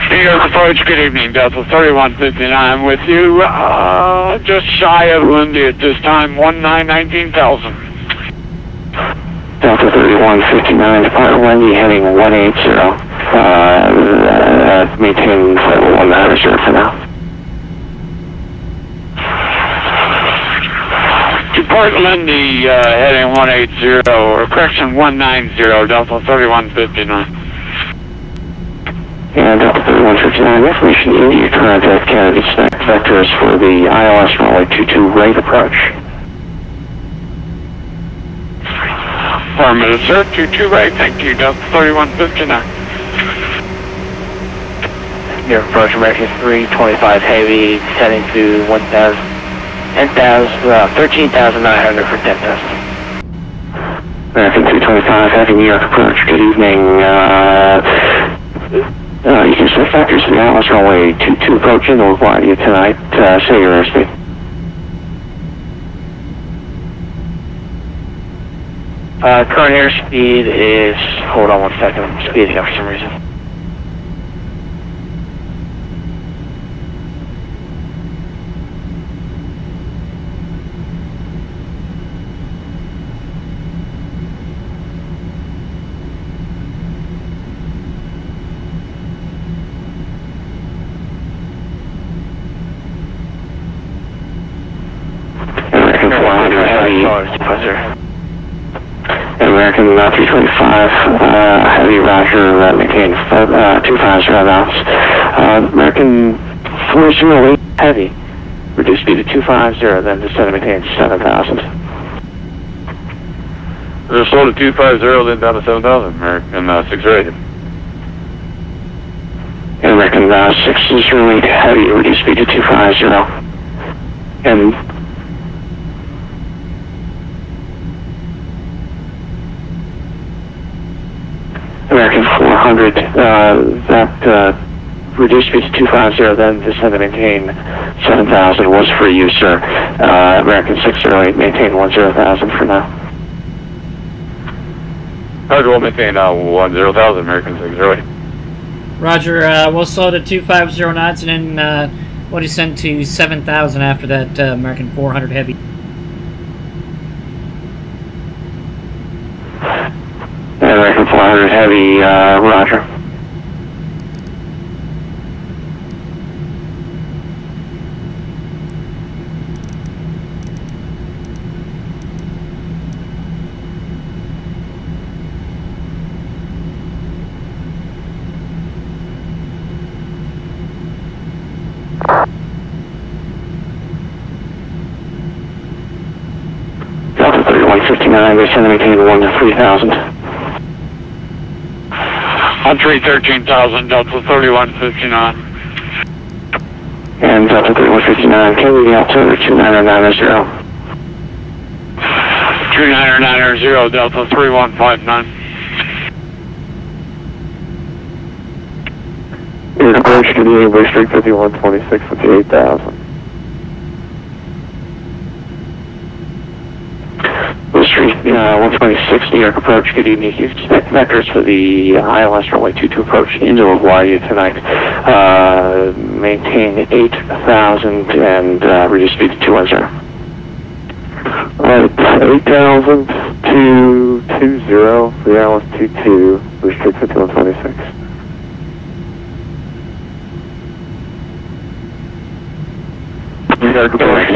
New York approach, good evening, Delta 3159 with you, just shy of Lindy at this time, 19,000. Delta 3159, depart Wendy, heading 180. Maintain flight 190 for now. Depart Lindy, heading 180, or correction 190, Delta 3159. And Delta 3159, information India, contact Kennedy Snack vectors for the ILS runway 22 right approach. Affirmative, sir, 22 right, thank you, Delta 3159. New York approach, American 325 heavy, descending to 13,900 for 10,000. American 325 heavy, New York approach, good evening. You can select factors for the AAL runway 22 approach in LaGuardia tonight. Say your airspeed. Current airspeed is, hold on one second, I'm speeding up for some reason. American 400 heavy. American 325 heavy, Roger, maintain 250 knots. American 408 heavy, reduce speed to 250, then descend and maintain 7,000. They're slow to 250, then down to 7,000, American 608. American 608 heavy, reduce speed to 250. And American 400, that reduced speed to 250, then descend to maintain 7,000 was for you, sir. American 608, maintain 10,000 for now. Roger, we'll maintain 10,000, American 608. Roger, we'll slow to 250 knots and then we'll descend to 7,000 after that American 400 heavy. American 400 heavy, Roger. 339, descend and maintain 3000. On 13,000, Delta 3159. And Delta 3159, can we get altimeter 29090? 29090, Delta 3159. Your approach to the English Street 5126 with the 8000. Street 126, New York approach, good evening. You expect vectors for the ILS runway 22 approach into LaGuardia tonight. Maintain 8,000 and reduce speed to 210. Alright, 8,000 to 20 for the ILS 22, Street 5126. New York approach,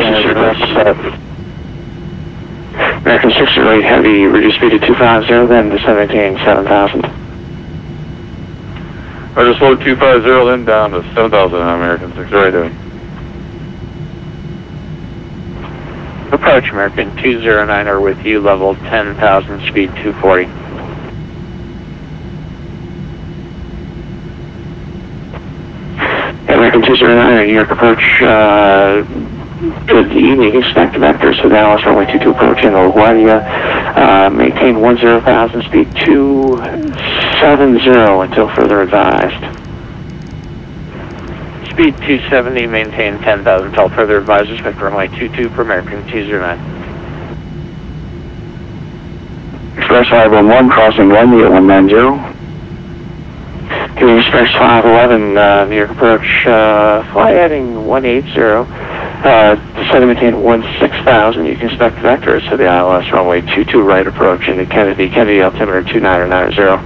American 608 Heavy, reduce speed to 250, then descend maintain 7,000. Roger, slow 250, then down to 7,000 on American 608 Heavy. Approach American 209er with you, level 10,000, speed 240. American 209er, New York approach, good evening. Expect vectors for the ILS runway 22 approach in LaGuardia. Maintain 10,000, speed 270 until further advised. Speed 270, maintain 10,000 until further advised. Respect runway 22 for American 209. Express 511 crossing 1 at 190. Giving Express 511, New York approach, fly heading 180. Descend and maintain 16,000. You can expect vectors to the ILS runway 22 right approach into Kennedy. Kennedy altimeter 2990.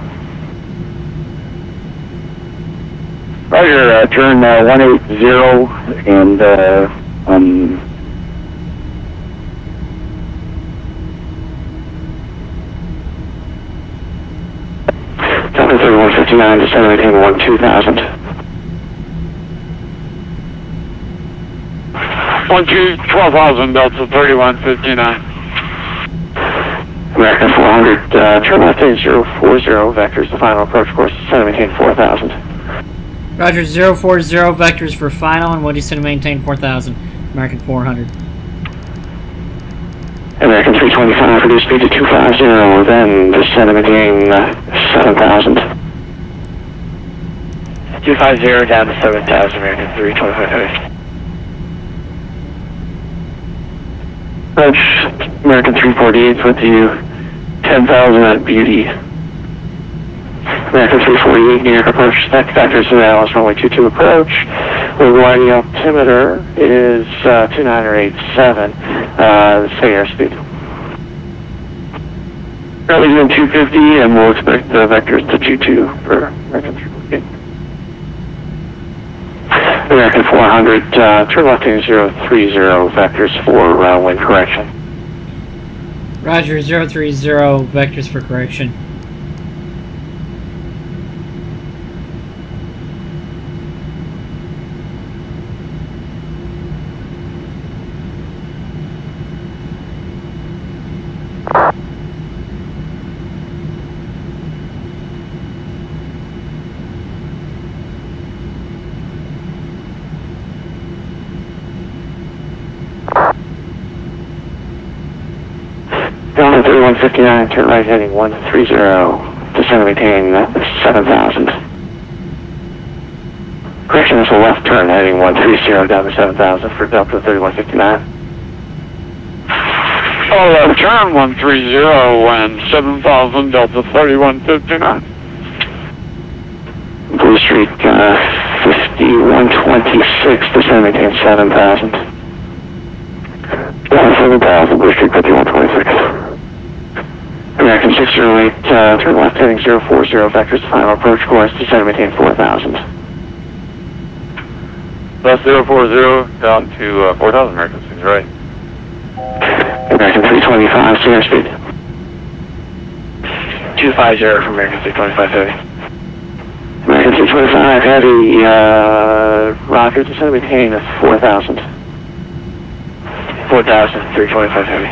Roger, turn 180 and Delta 3159, descend and maintain 12,000. 12,000, Delta 3159. American 400, turn left at 040, vectors the final approach course, descend and maintain 4,000. Roger, 040 vectors for final, and we'll descend and maintain 4,000. American 400. American 325, reduce speed to 250, then descend and maintain 7,000. 250 down to 7,000, American 325 heavy. Approach American 348 with you, 10,000 at Beauty. American 348, New York approach, vectors to the ILS runway 22 approach. LaGuardia altimeter is 2987, say airspeed. Currently doing 250, and we'll expect the vectors to 22 for American 348. American 400, turn left heading 030, vectors for wind correction. Roger, 030, vectors for correction. Delta 3159, turn right heading 130, descend and maintain 7,000. Correction, is a left turn heading 130 down to 7,000 for Delta 3159. Left turn 130 and 7,000, Delta 3159. Blue Street 5126, descend and maintain 7,000. Down to 7,000, Blue Street 5126. American 608, turn left heading 040, vectors final approach course, descend and maintain 4,000. Left 040 down to 4,000, American 608. American 325, see airspeed. 250 from American 325 heavy. American 325 heavy, rocket, descend and maintain 4,000. 4,000, 325 heavy.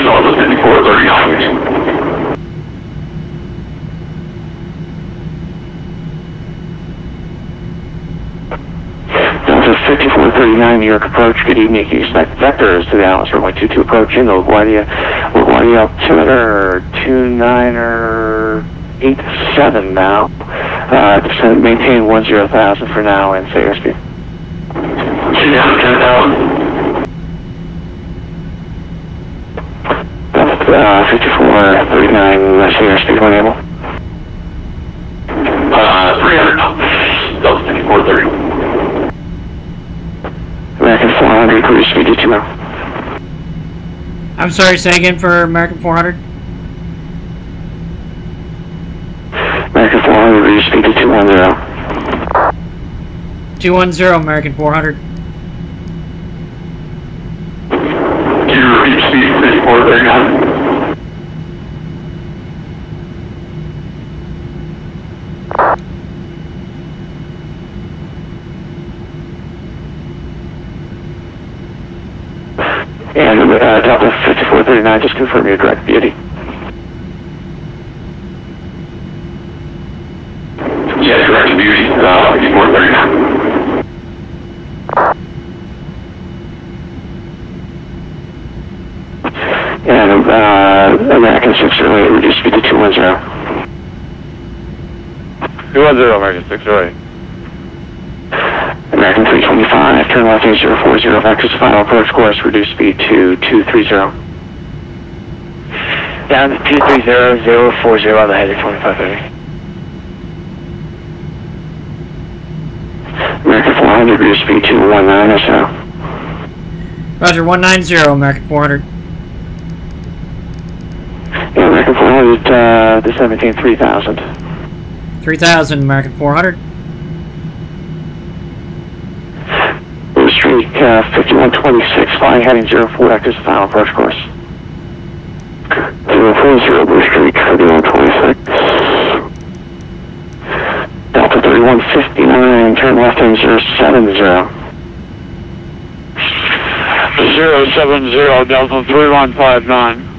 north of 5439. Delta 5439, New York approach. Good evening. You expect vectors to the Alice runway 22 approach in the LaGuardia altimeter 2987 now. Descend, maintain 10,000 for now and say airspeed. Yeah, 10,000. 5439, say airspeed when able. 300 knots. Delta 5430. American 400, cruise speed to 2 now. I'm sorry, say again for American 400. American 400, cruise speed to 210. 210, American 400. Reach speed 5439. And Delta 5439, just confirm your direct beauty. Yeah, direct beauty, 5439. And American 608, reduce speed to 210. 210, American 608. American 325, turn left 8040, access final approach course, reduce speed to 230. Down to 230040 on the header 2530. American 400, reduce speed to 19 SO. Roger, 190, American 400. Yeah, American 400, the 17, 3000. 3000, American 400. Streak 5126, flying heading 04, active final approach course. 040, Blue Streak 5126. Delta 3159, turn left heading 070. 070, Delta 3159.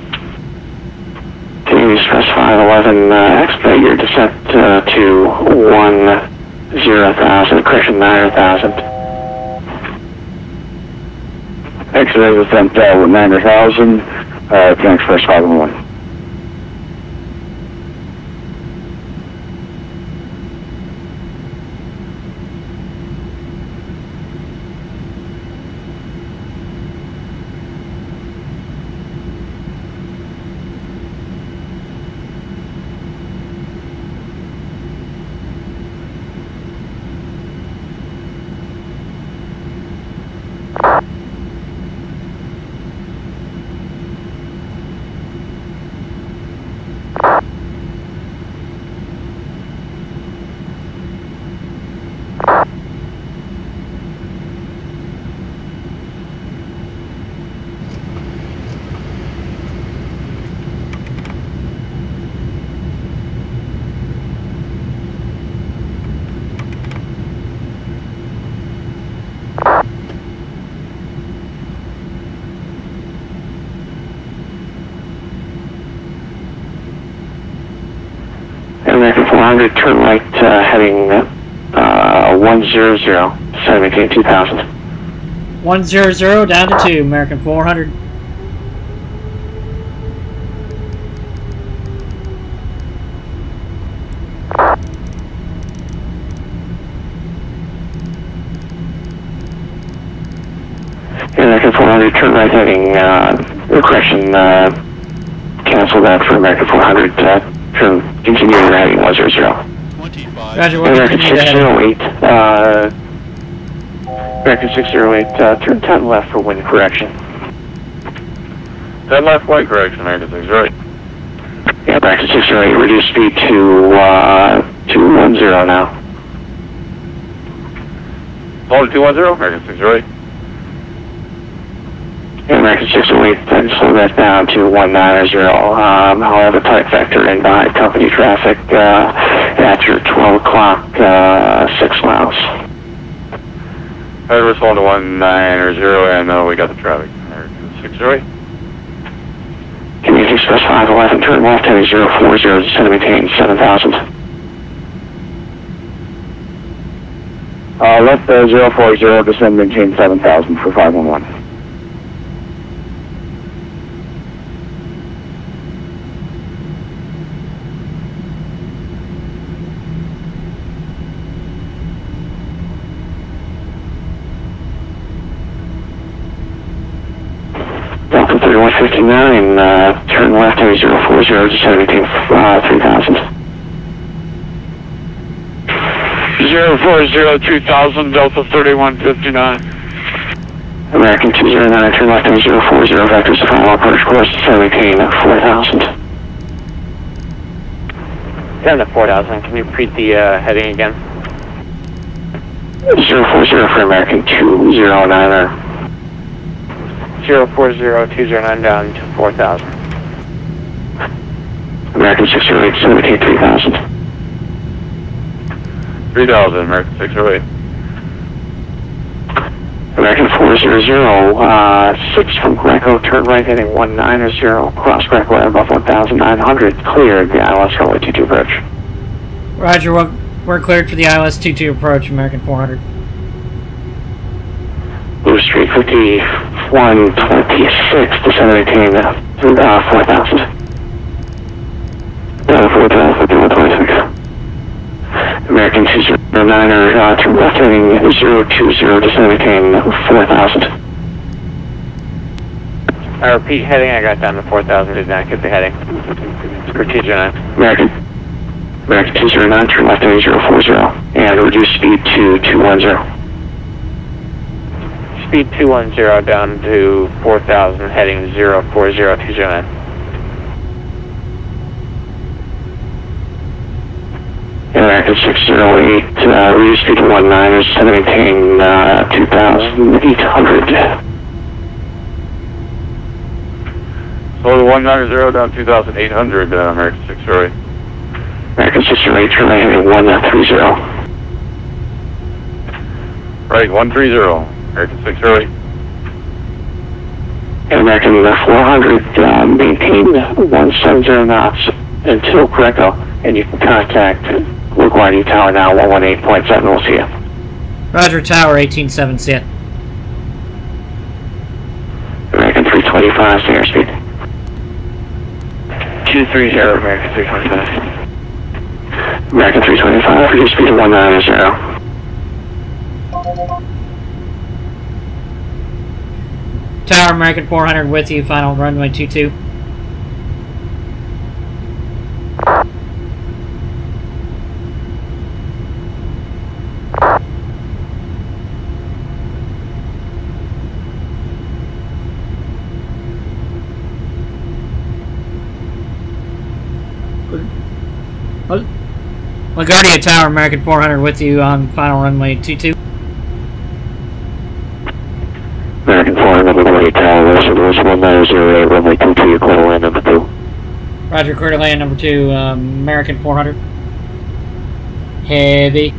Can you specify 11, expedite your descent to 10,000, correction 9,000. Expedite descent with 9,000, can express 511. American 400, turn right, heading 100, descend maintain 2000. 100, down to 2, American 400. American 400, turn right heading, correction, cancel that for American 400, turn, continue your heading 100. Roger, American 608, American 608, turn 10 left for wind correction. 10 left wind correction, American 608. Yeah, American 608, reduce speed to 210 now. Hold 210, American 608. Yeah, American 608, slow that down to 190. However, tight vector in behind company traffic after 12 o'clock, 6 miles. Respond to 190, and we got the traffic. American 608. Easy Express 511, turn left heading 040, descend and maintain 7,000. Left 040, descend and maintain 7,000 for 511. Delta 3159, turn left heading 040, descend and maintain 3,000. 040, 2000, Delta 3159. American 209, turn left heading 040, vectors to final approach course, descend and maintain 4,000. Down to 4,000, can you repeat the heading again? 040 for American 209er. 040, 209 down to 4,000. American 608, 17, 3,000. 3000, American 608. American 400, 6 from Greco, turn right heading 190, cross Greco at above 1,900, cleared the AAL400 22 approach. Roger, we're cleared for the AAL400 approach, American 400. Blue Street 5126, descend and maintain 4,000. 5126. American 209er, turn left heading 020, descend and maintain 4,000. I repeat heading, I got down to 4,000, did not get the heading. For 209. American 209, turn left heading 040, and reduce speed to 210. Speed 210 down to 4,000, heading 040, 209. American 608, reduce speed to 19, descend and maintain 2,800. So 190 down 2,800, American 608. American 608, turn right heading 130. Right, 130, American 608. And American 400, maintain 170 knots until Greco, and you can contact LaGuardia Tower now, 118.7, we'll see you. Roger, Tower 187, see ya. American 325, stay airspeed. 230, American 325. American 325, reduce speed to 190. Tower, American 400 with you, final runway 22. LaGuardia Tower, American 400 with you on final runway 22. American 400, LaGuardia Tower, Lewis 1908, runway 22, your quarter land number 2. Roger, clear to land number 2, American 400. Heavy.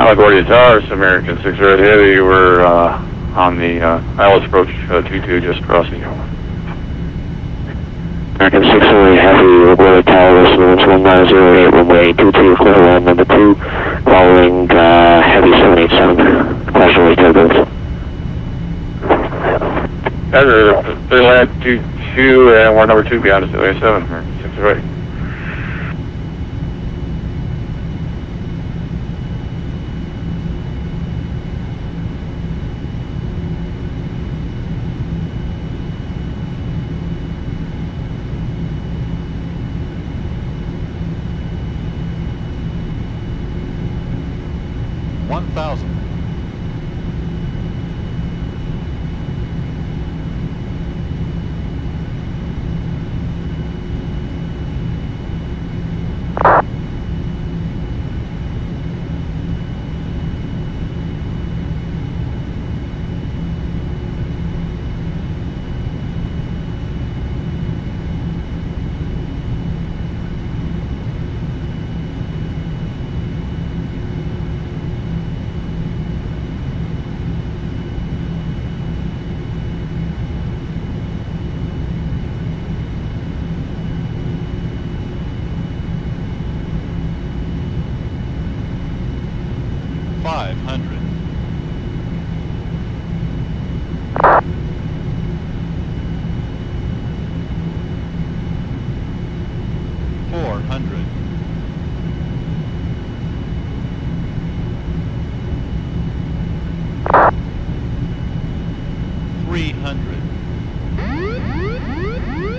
LaGuardia Towers, American 6 Red Heavy. We're on the ILS approach 22, just crossing. American 6 Red Heavy, LaGuardia Towers, winds 1908, runway 22, clear land number 2, following heavy 787, caution turbulence. They land 22 and we're number 2 beyond 787, 6 Red.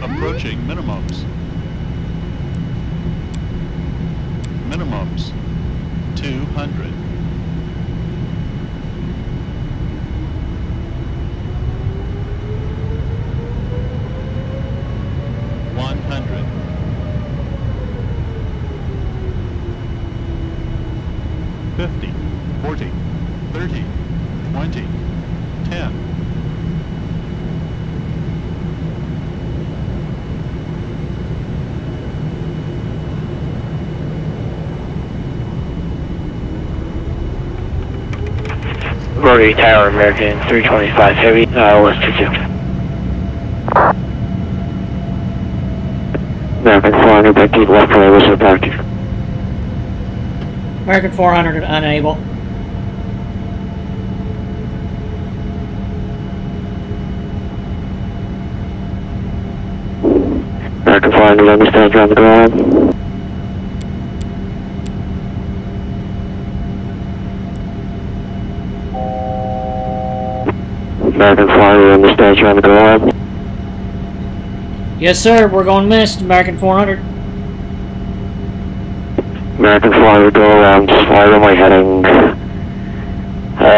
Approaching minimums. Minimums 200. $50, $40, $30, $20, $10. Rotary Tower, American 325 Heavy, ILS 22. American 400, back deep left for was active. American 400 unable. American 400, understand, you're on the go line. American 400, understand, you're on the go line. Yes, sir, we're going missed, American 400. American 400, go around, fly runway heading,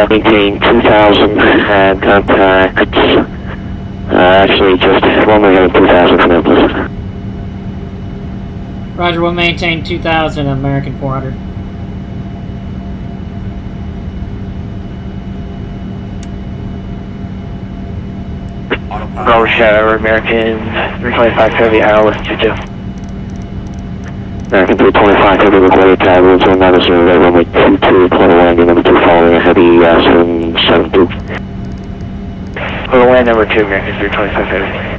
maintain 2000 and contact, actually just runway heading 2000 for now, please. Roger, we'll maintain 2000, American 400. Rotary Tower, American 325 Heavy, ILS 22. American 325 Heavy, LaGuardia Tower, 1908, runway 22, clear landing number 2, following a heavy 772. Clear land number 2, American 325 Heavy.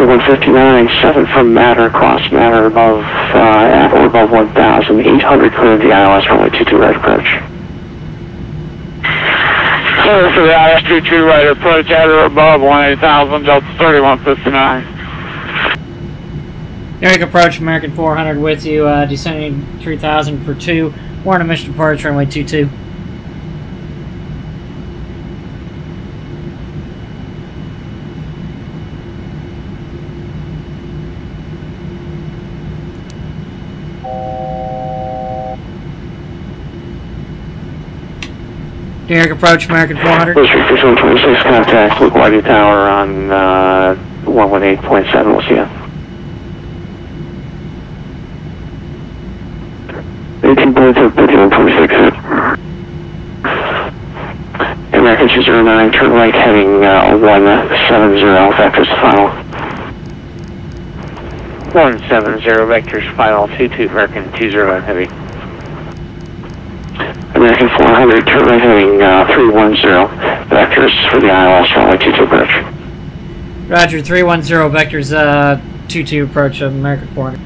3159, 7 from Matter, cross Matter above, at or above 1,800, clear the ILS runway 22 right approach. Clear for the ILS 22 right approach at or above 18,000, Delta 3159. Derek approach, American 400 with you, descending 3,000 for 2. Warning of mission departure, runway 22. Derek approach, American 400. District 126, contact Luke Whitey Tower on 118.7, we'll see you. 18.2, 5126. American 209, turn right heading 170, vectors final. 170, vectors final, 22, American 209 heavy. American 400, turn right heading 310, vectors for the ILS runway 22 approach. Roger, 310, vectors 22 approach of American 400.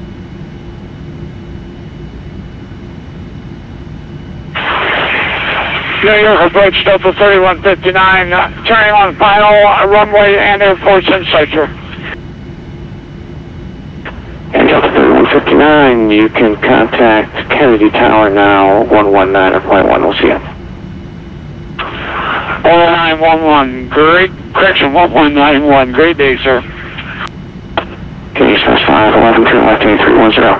New York approach Delta 3159, turning on final runway and Air Force in sector. And Delta 3159, you can contact Kennedy Tower now, 119.1, we'll see you. 1911, great, correction, 1191, great day, sir. Okay, express 511, turn left heading 310.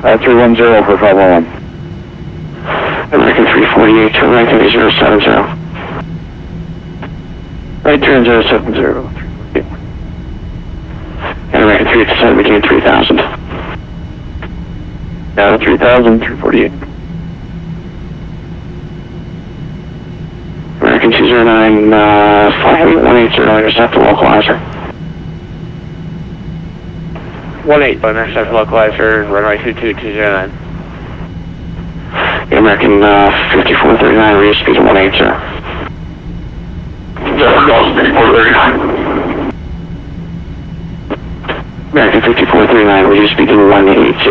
310 for 511. American 348, turn right heading 070. Right turn 070. And American 387, begin 3000. Now 3000, 348. American 209, fly heavy 180, intercept the localizer. 18, intercept localizer, runway 229. American 5439, rear speed 180. American 5439, rear speed 180.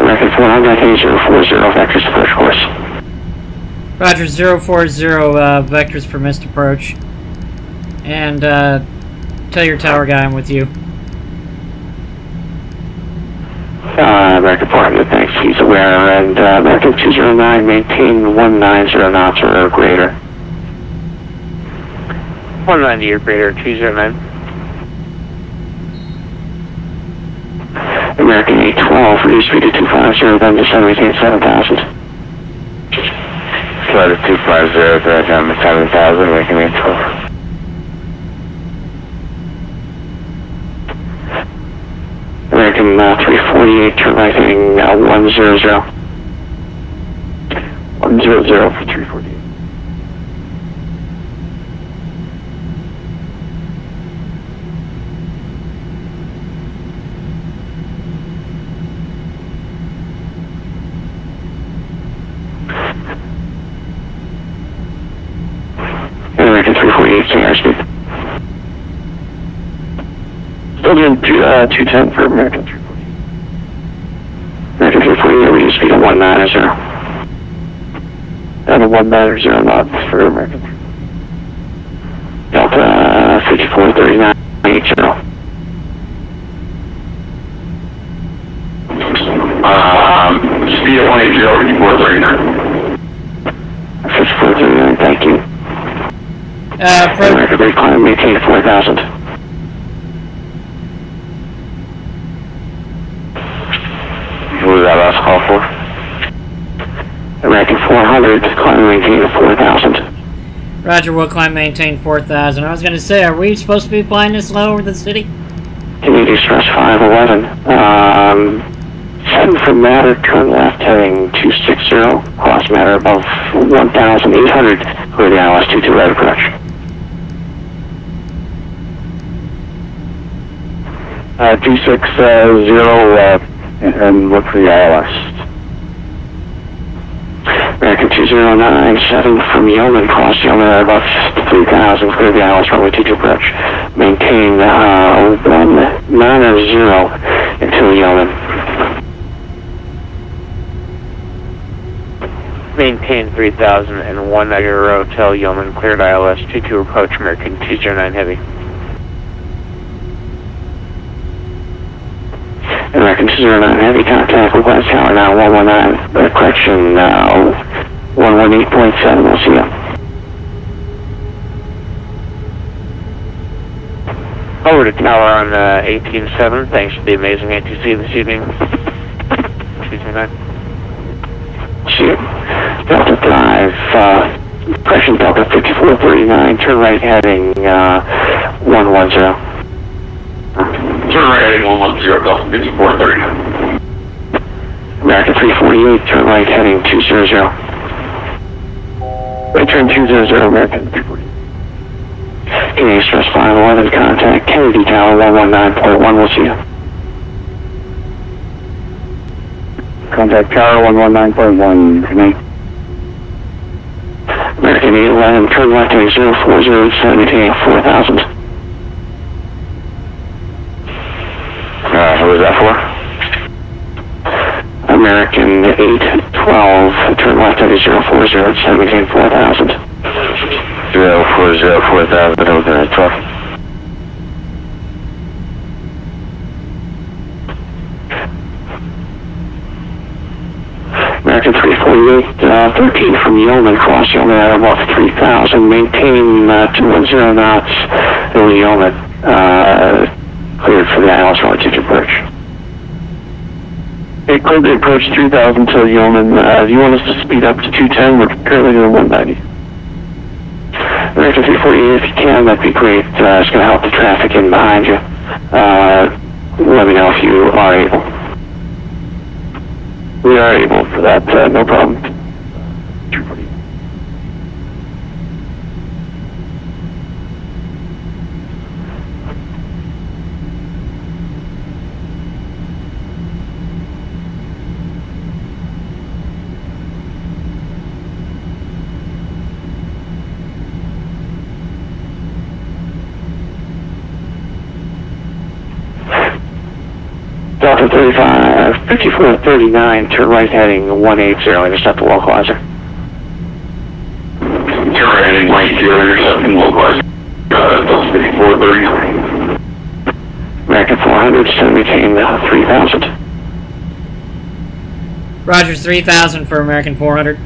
American 400, 040, vectors approach course. Roger, 040, vectors for missed approach. And tell your tower guy I'm with you. American 400, thanks, he's aware, and American 209, maintain 190 knots or greater. 190 or greater, 209. American 812, reduce speed to 250, then descend, maintain 7,000. Flight of 250, descend 7,000, American 812. American 348, turn right heading 100. 100 for 348. American 348, stay airspeed. Still doing 210 for American 340. American 340, reduce speed of 190. Down to 190 knots for American 340. Delta 5439, 80. Speed of 180, 5439. 5439, thank you. American Great Climb, maintain 4,000. What was that last call for? American 400, climb and maintain 4,000. Roger, we'll climb maintain 4,000. I was going to say, are we supposed to be flying this low over the city? Canadian Express 511. 7 from Matter, turn left heading 260, cross Matter above 1,800, clear the ILS 22 right approach. 260, and look for the ILS. American 2097 from Yeoman, cross Yeoman at about 3,000, clear the ILS runway 22 approach. Maintain 190 until Yeoman. Maintain 3,000 and 190 till Yeoman, cleared ILS 22 approach, American 209 Heavy. American 209 Heavy, contact with West Tower now, 119, correction, 118.7, we'll see you. Over to tower on 18.7, thanks for the amazing ATC this evening. 229. See you. Delta 5, correction Delta 5439, turn right heading 110. Turn right heading 110, Delta 5439. American 348, turn right heading 200. Right turn 200, American 348. Canadian Express 511, contact Kennedy Tower 119.1, we'll see you. Contact Tower 119.1, good night. American 811, turn left heading 040, 17, 4000. Who was that for? American 812, turn left heading 040, 17, 4000. 040, 4000, okay, 12. American 348, 13 from Yeoman, cross Yeoman at about 3,000, maintain 210 knots over Yeoman, cleared for the ILS altitude approach. Hey, cleared the approach 3,000 till Yeoman, do you want us to speed up to 210? We're currently doing 190. American 348, if you can, that'd be great, it's going to help the traffic in behind you. Let me know if you are able. We are able for that, no problem. Delta 35, 5439, turn right heading 180, intercept the localizer. Turn right heading 180, intercepting localizer. Delta 5439. American 400, send maintain 3000. Roger, 3,000 for American 400.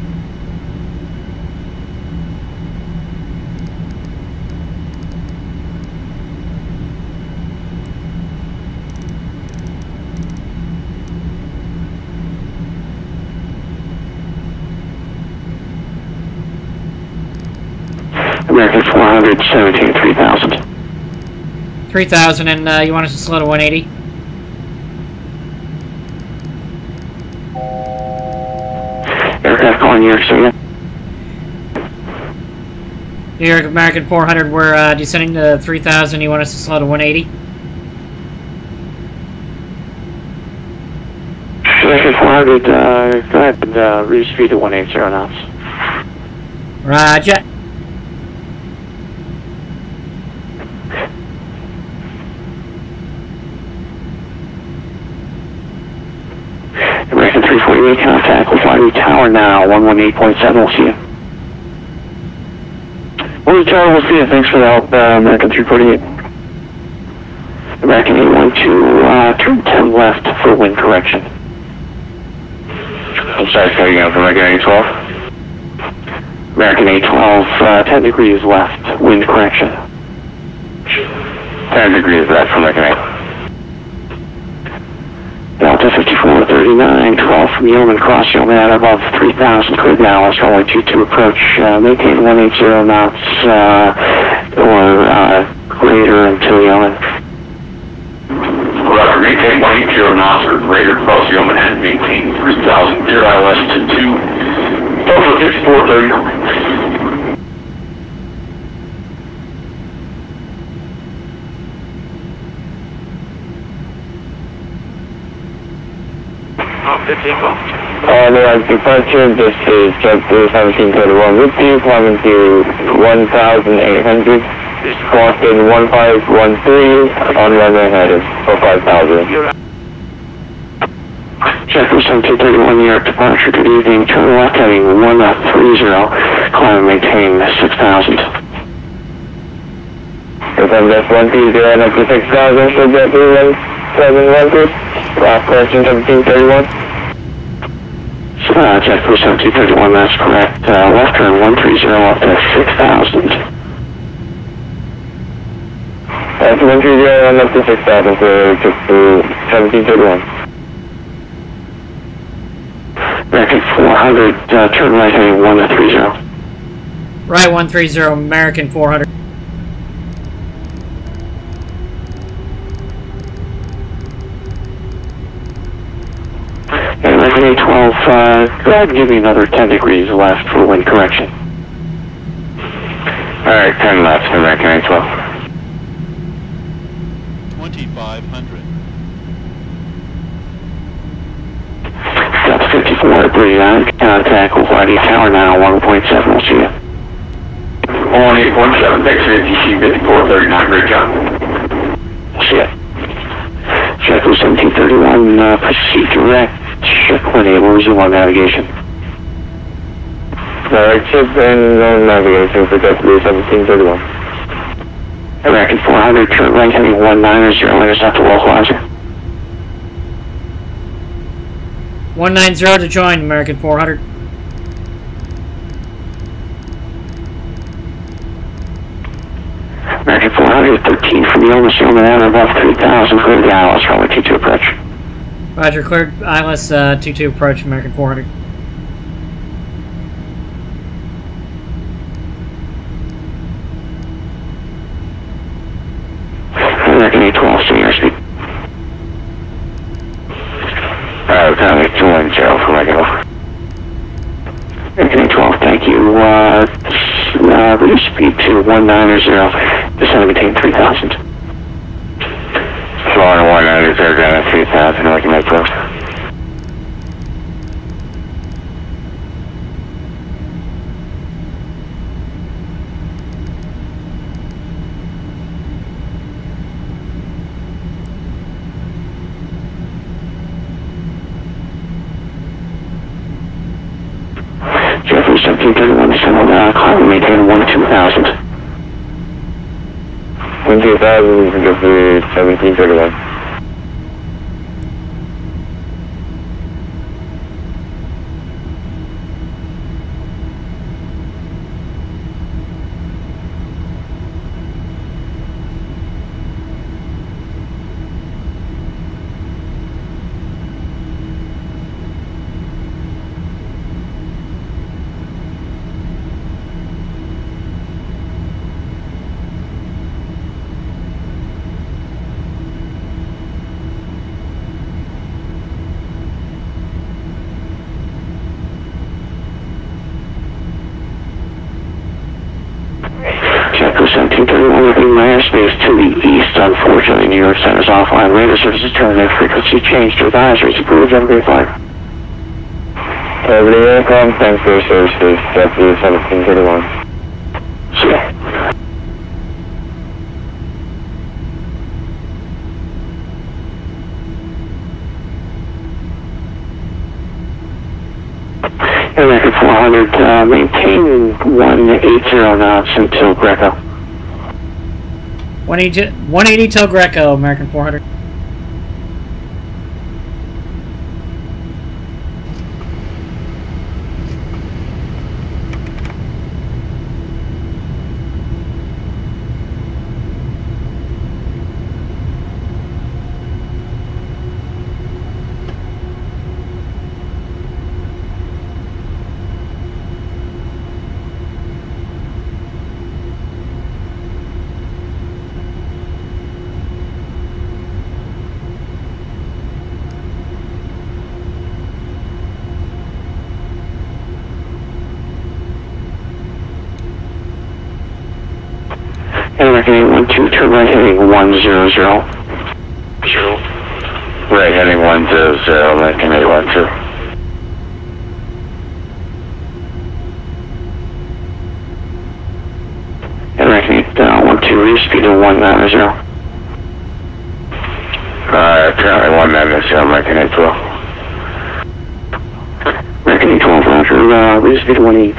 American 400, 17, 3000. 3,000, and you want us to slow to 180? Aircraft calling New York City. New York American 400, we're descending to 3,000. You want us to slow to 180? American 400, go ahead and reduce speed to 180 knots. Roger. American 348, contact with Qualitywings Tower now, 118.7, we'll see you. Qualitywings Tower, we'll see you, thanks for the help, American 348. American 812, turn 10 left for wind correction. I'm sorry, cutting out for American 812. American 812, 10 degrees left, wind correction. 10 degrees left for American 8. Delta 5439, 12 from Yeoman, cross Yeoman at above 3,000, clear the ILS runway 22 approach, maintain 180 knots, or greater until Yeoman. Roger, maintain 180 knots or greater across Yeoman and maintain 3,000, clear ILS to 2, Delta 5439. Alright, departure, this is JetBlue 1731 with you, climbing to 1,800, costing 1513, on runway headed for 5,000. JetBlue 1731, New York departure, good evening, turn left heading 130, climb and maintain 6,000. Confirm that's 130 up to 6,000 for JetBlue 1712, last question 1731. JetBlue 1731, that's correct. Left turn 130 up to 6,000. That's 130 up to 6,000 for JetBlue 1731. American 400, turn right heading 130. Right 130, American 400. And American 812, go ahead and give me another 10 degrees left for wind correction. Alright, 10 left, American 812. 2,500. Step 54, 39, contact Hawaii Tower now, 1.7, we'll see you. 1817, thanks for DC 5439, great job. See ya. JetBlue 1731, proceed direct, check when able, resume on navigation. Direct ship and on navigation for JetBlue 1731. American 400, turn right heading 190, intercept the localizer. 190 to join, American 400. American 400, 13 from Yellow, assuming that above 3,000, clear the ILS, runway 22 approach. Roger, cleared ILS 22 approach, American 400. American 812, see your speed. Copy, 210 for regular. American 812, thank you. Reduce speed to 190, descend and maintain 3,000. Florida 190, down at 3,000, looking at approach. JetBlue 1731, descend climb and maintain 12,000. 12,000 for JetBlue 1731. JetBlue 1731, looking my airspace to the east. Unfortunately, New York Center's offline. Radar services terminated. Frequency changed to advisories. Approved. Have a great flight. Every aircraft, thanks for your services. JetBlue 1731. See ya. American 400, maintain 180 knots until Greco. 180 till Greco, American 400. American 812, turn right heading 100. Right, heading 100, American 812. American 812, speed of 190. Currently 190, American 812. American 812, roger, reduce speed to 180.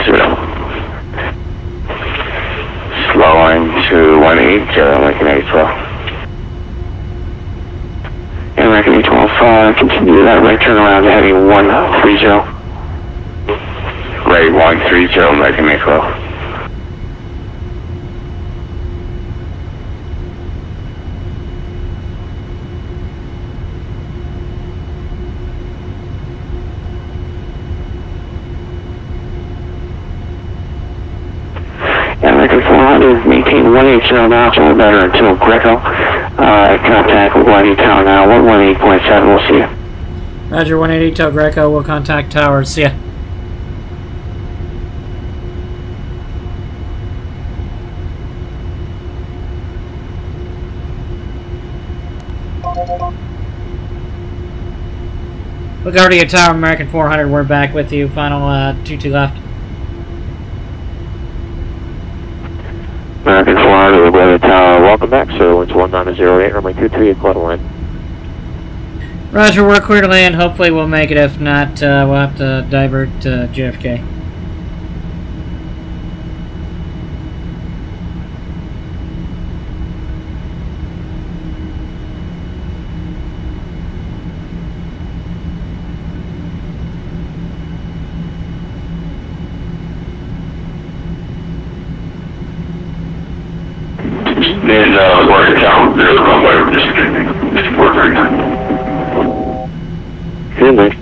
Slowing to 180, American 812. American 812, continue that right turn around to heading 130. Right, 130, American 812. American 400, maintain 180 knots or better until Greco. Contact Guadalajara Tower now, 118.7, we'll see you. Roger, 180, tell Greco, we'll contact Towers, see ya. Look over to your tower, American 400, we're back with you, final 22 left. American 400, we're tower, welcome back, sir, it's 1908, runway 23 at Qualitywings. Roger, we're clear to land, hopefully we'll make it, if not, we'll have to divert to JFK. And work it down, there's a runway, we're just work right now. Good night.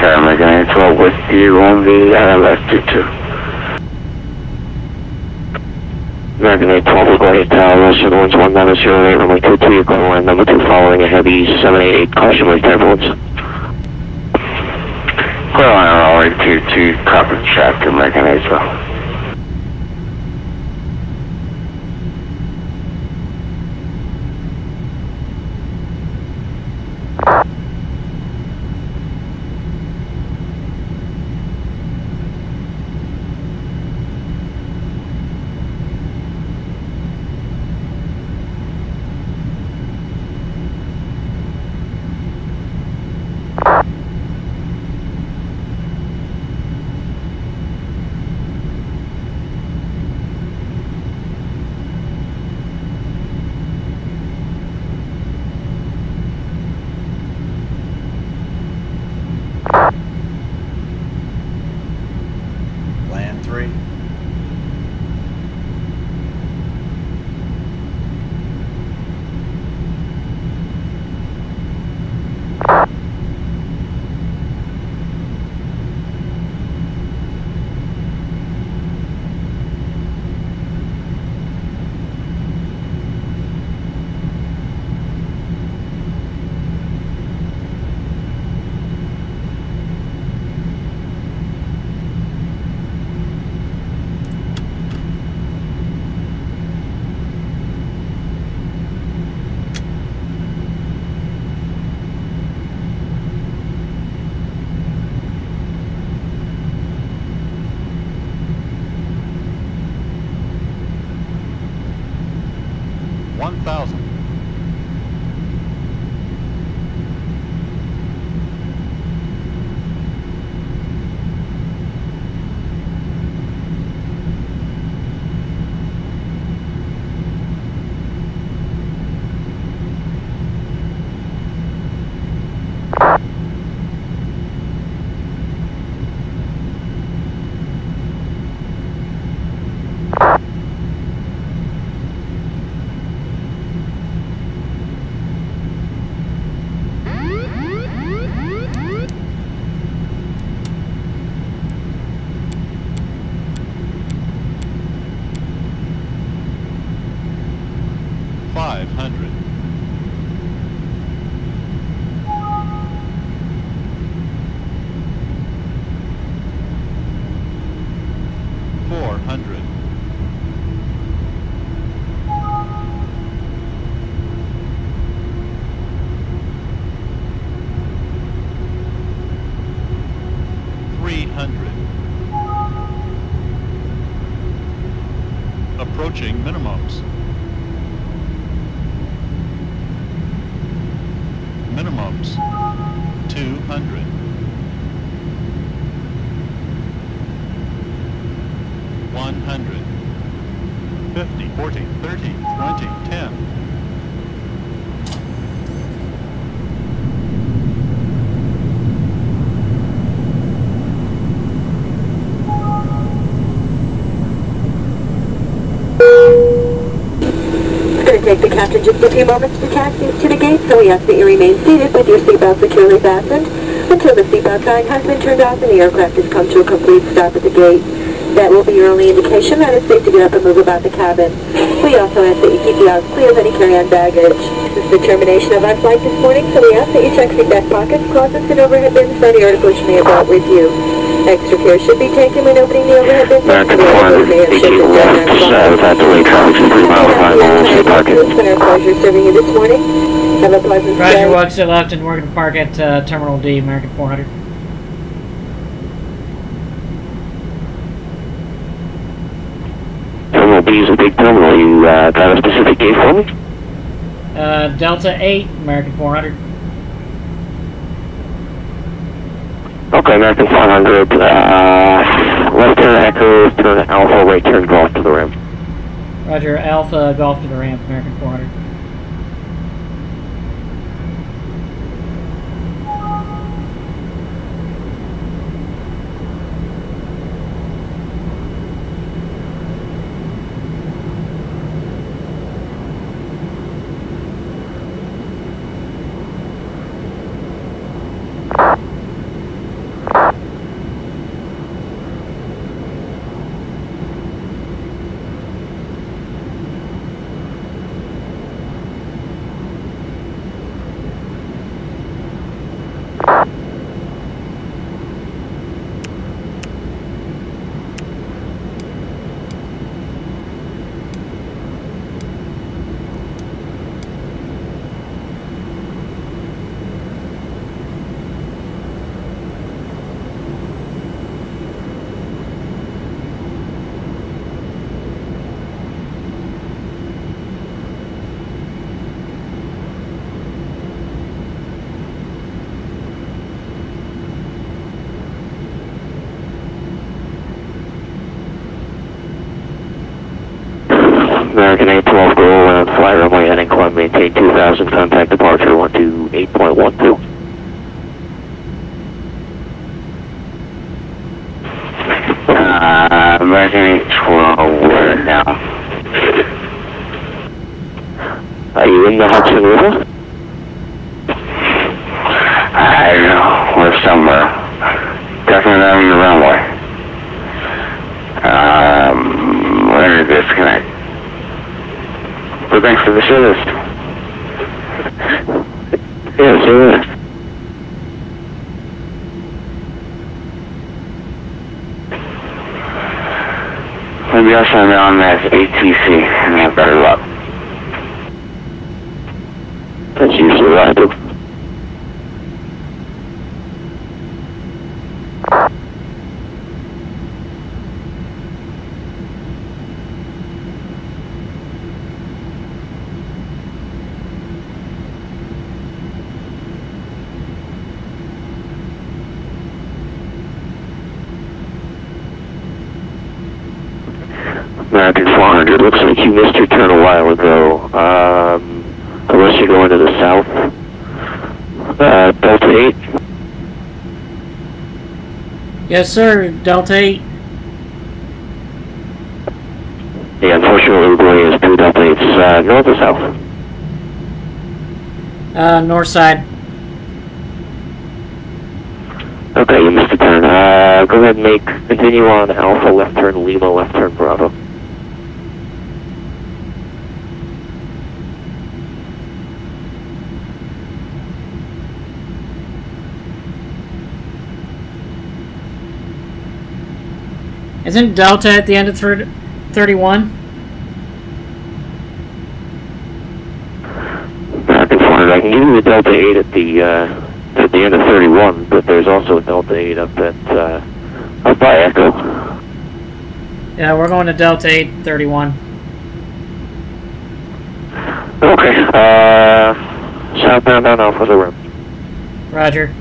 American 812 with you on the AAL400. American 812 will go ahead, tower, 71108, runway 22, go line number 2, following a heavy 788, caution with turbulence. Clear line runway 22, copy traffic, American 812. 100. Approaching minimums. Minimums. 200. 100. 50, 40, 30, 20, 10. It's going to take the captain just a few moments to taxi to the gate, so we ask that you remain seated with your seatbelt securely fastened until the seatbelt sign has been turned off and the aircraft has come to a complete stop at the gate. That will be your only indication that it's safe to get up and move about the cabin. We also ask that you keep the aisles clear of any carry-on baggage. This is the termination of our flight this morning, so we ask that you check the back pockets, closets, and overhead bins for any articles you may have brought with you. Extra care should be taken when opening the overhead bins. American 400, 18 left, we've had delayed traffic to 3 miles, 5 miles, to parking. It's been our pleasure serving you this morning. Have a pleasant Roger, stay. we'll exit left and we're going to park at Terminal D, American 400. Terminal B is a big terminal. You got a specific gate for me? Delta 8, American 400. Okay, American 400, left turn Echo, turn Alpha, right turn Golf to the ramp. Roger, Alpha, Golf to the ramp, American 400. American 812, go around, fly runway heading climb, maintain 2000, contact departure 128.12. American 812, where now? Are you in the Hudson River? I don't know, we're somewhere. Definitely not on the runway. Where is this connect? Well, thanks for the service. Yeah, service. Maybe I'll send it on that ATC and have better luck. That's usually what I do. American 400, looks like you missed your turn a while ago. Unless you're going to the south. Delta 8? Yes, sir, Delta 8. Yeah, unfortunately, we're going as 2 Delta 8s. North or south? North side. Okay, you missed a turn. Go ahead and continue on Alpha, left turn Lima, left turn Bravo. Isn't Delta at the end of 31? American 400, I can give you the Delta 8 at the end of 31, but there's also a Delta 8 up at Up by Echo. Yeah, we're going to Delta 831. Okay, southbound on Alpha the rim. Roger.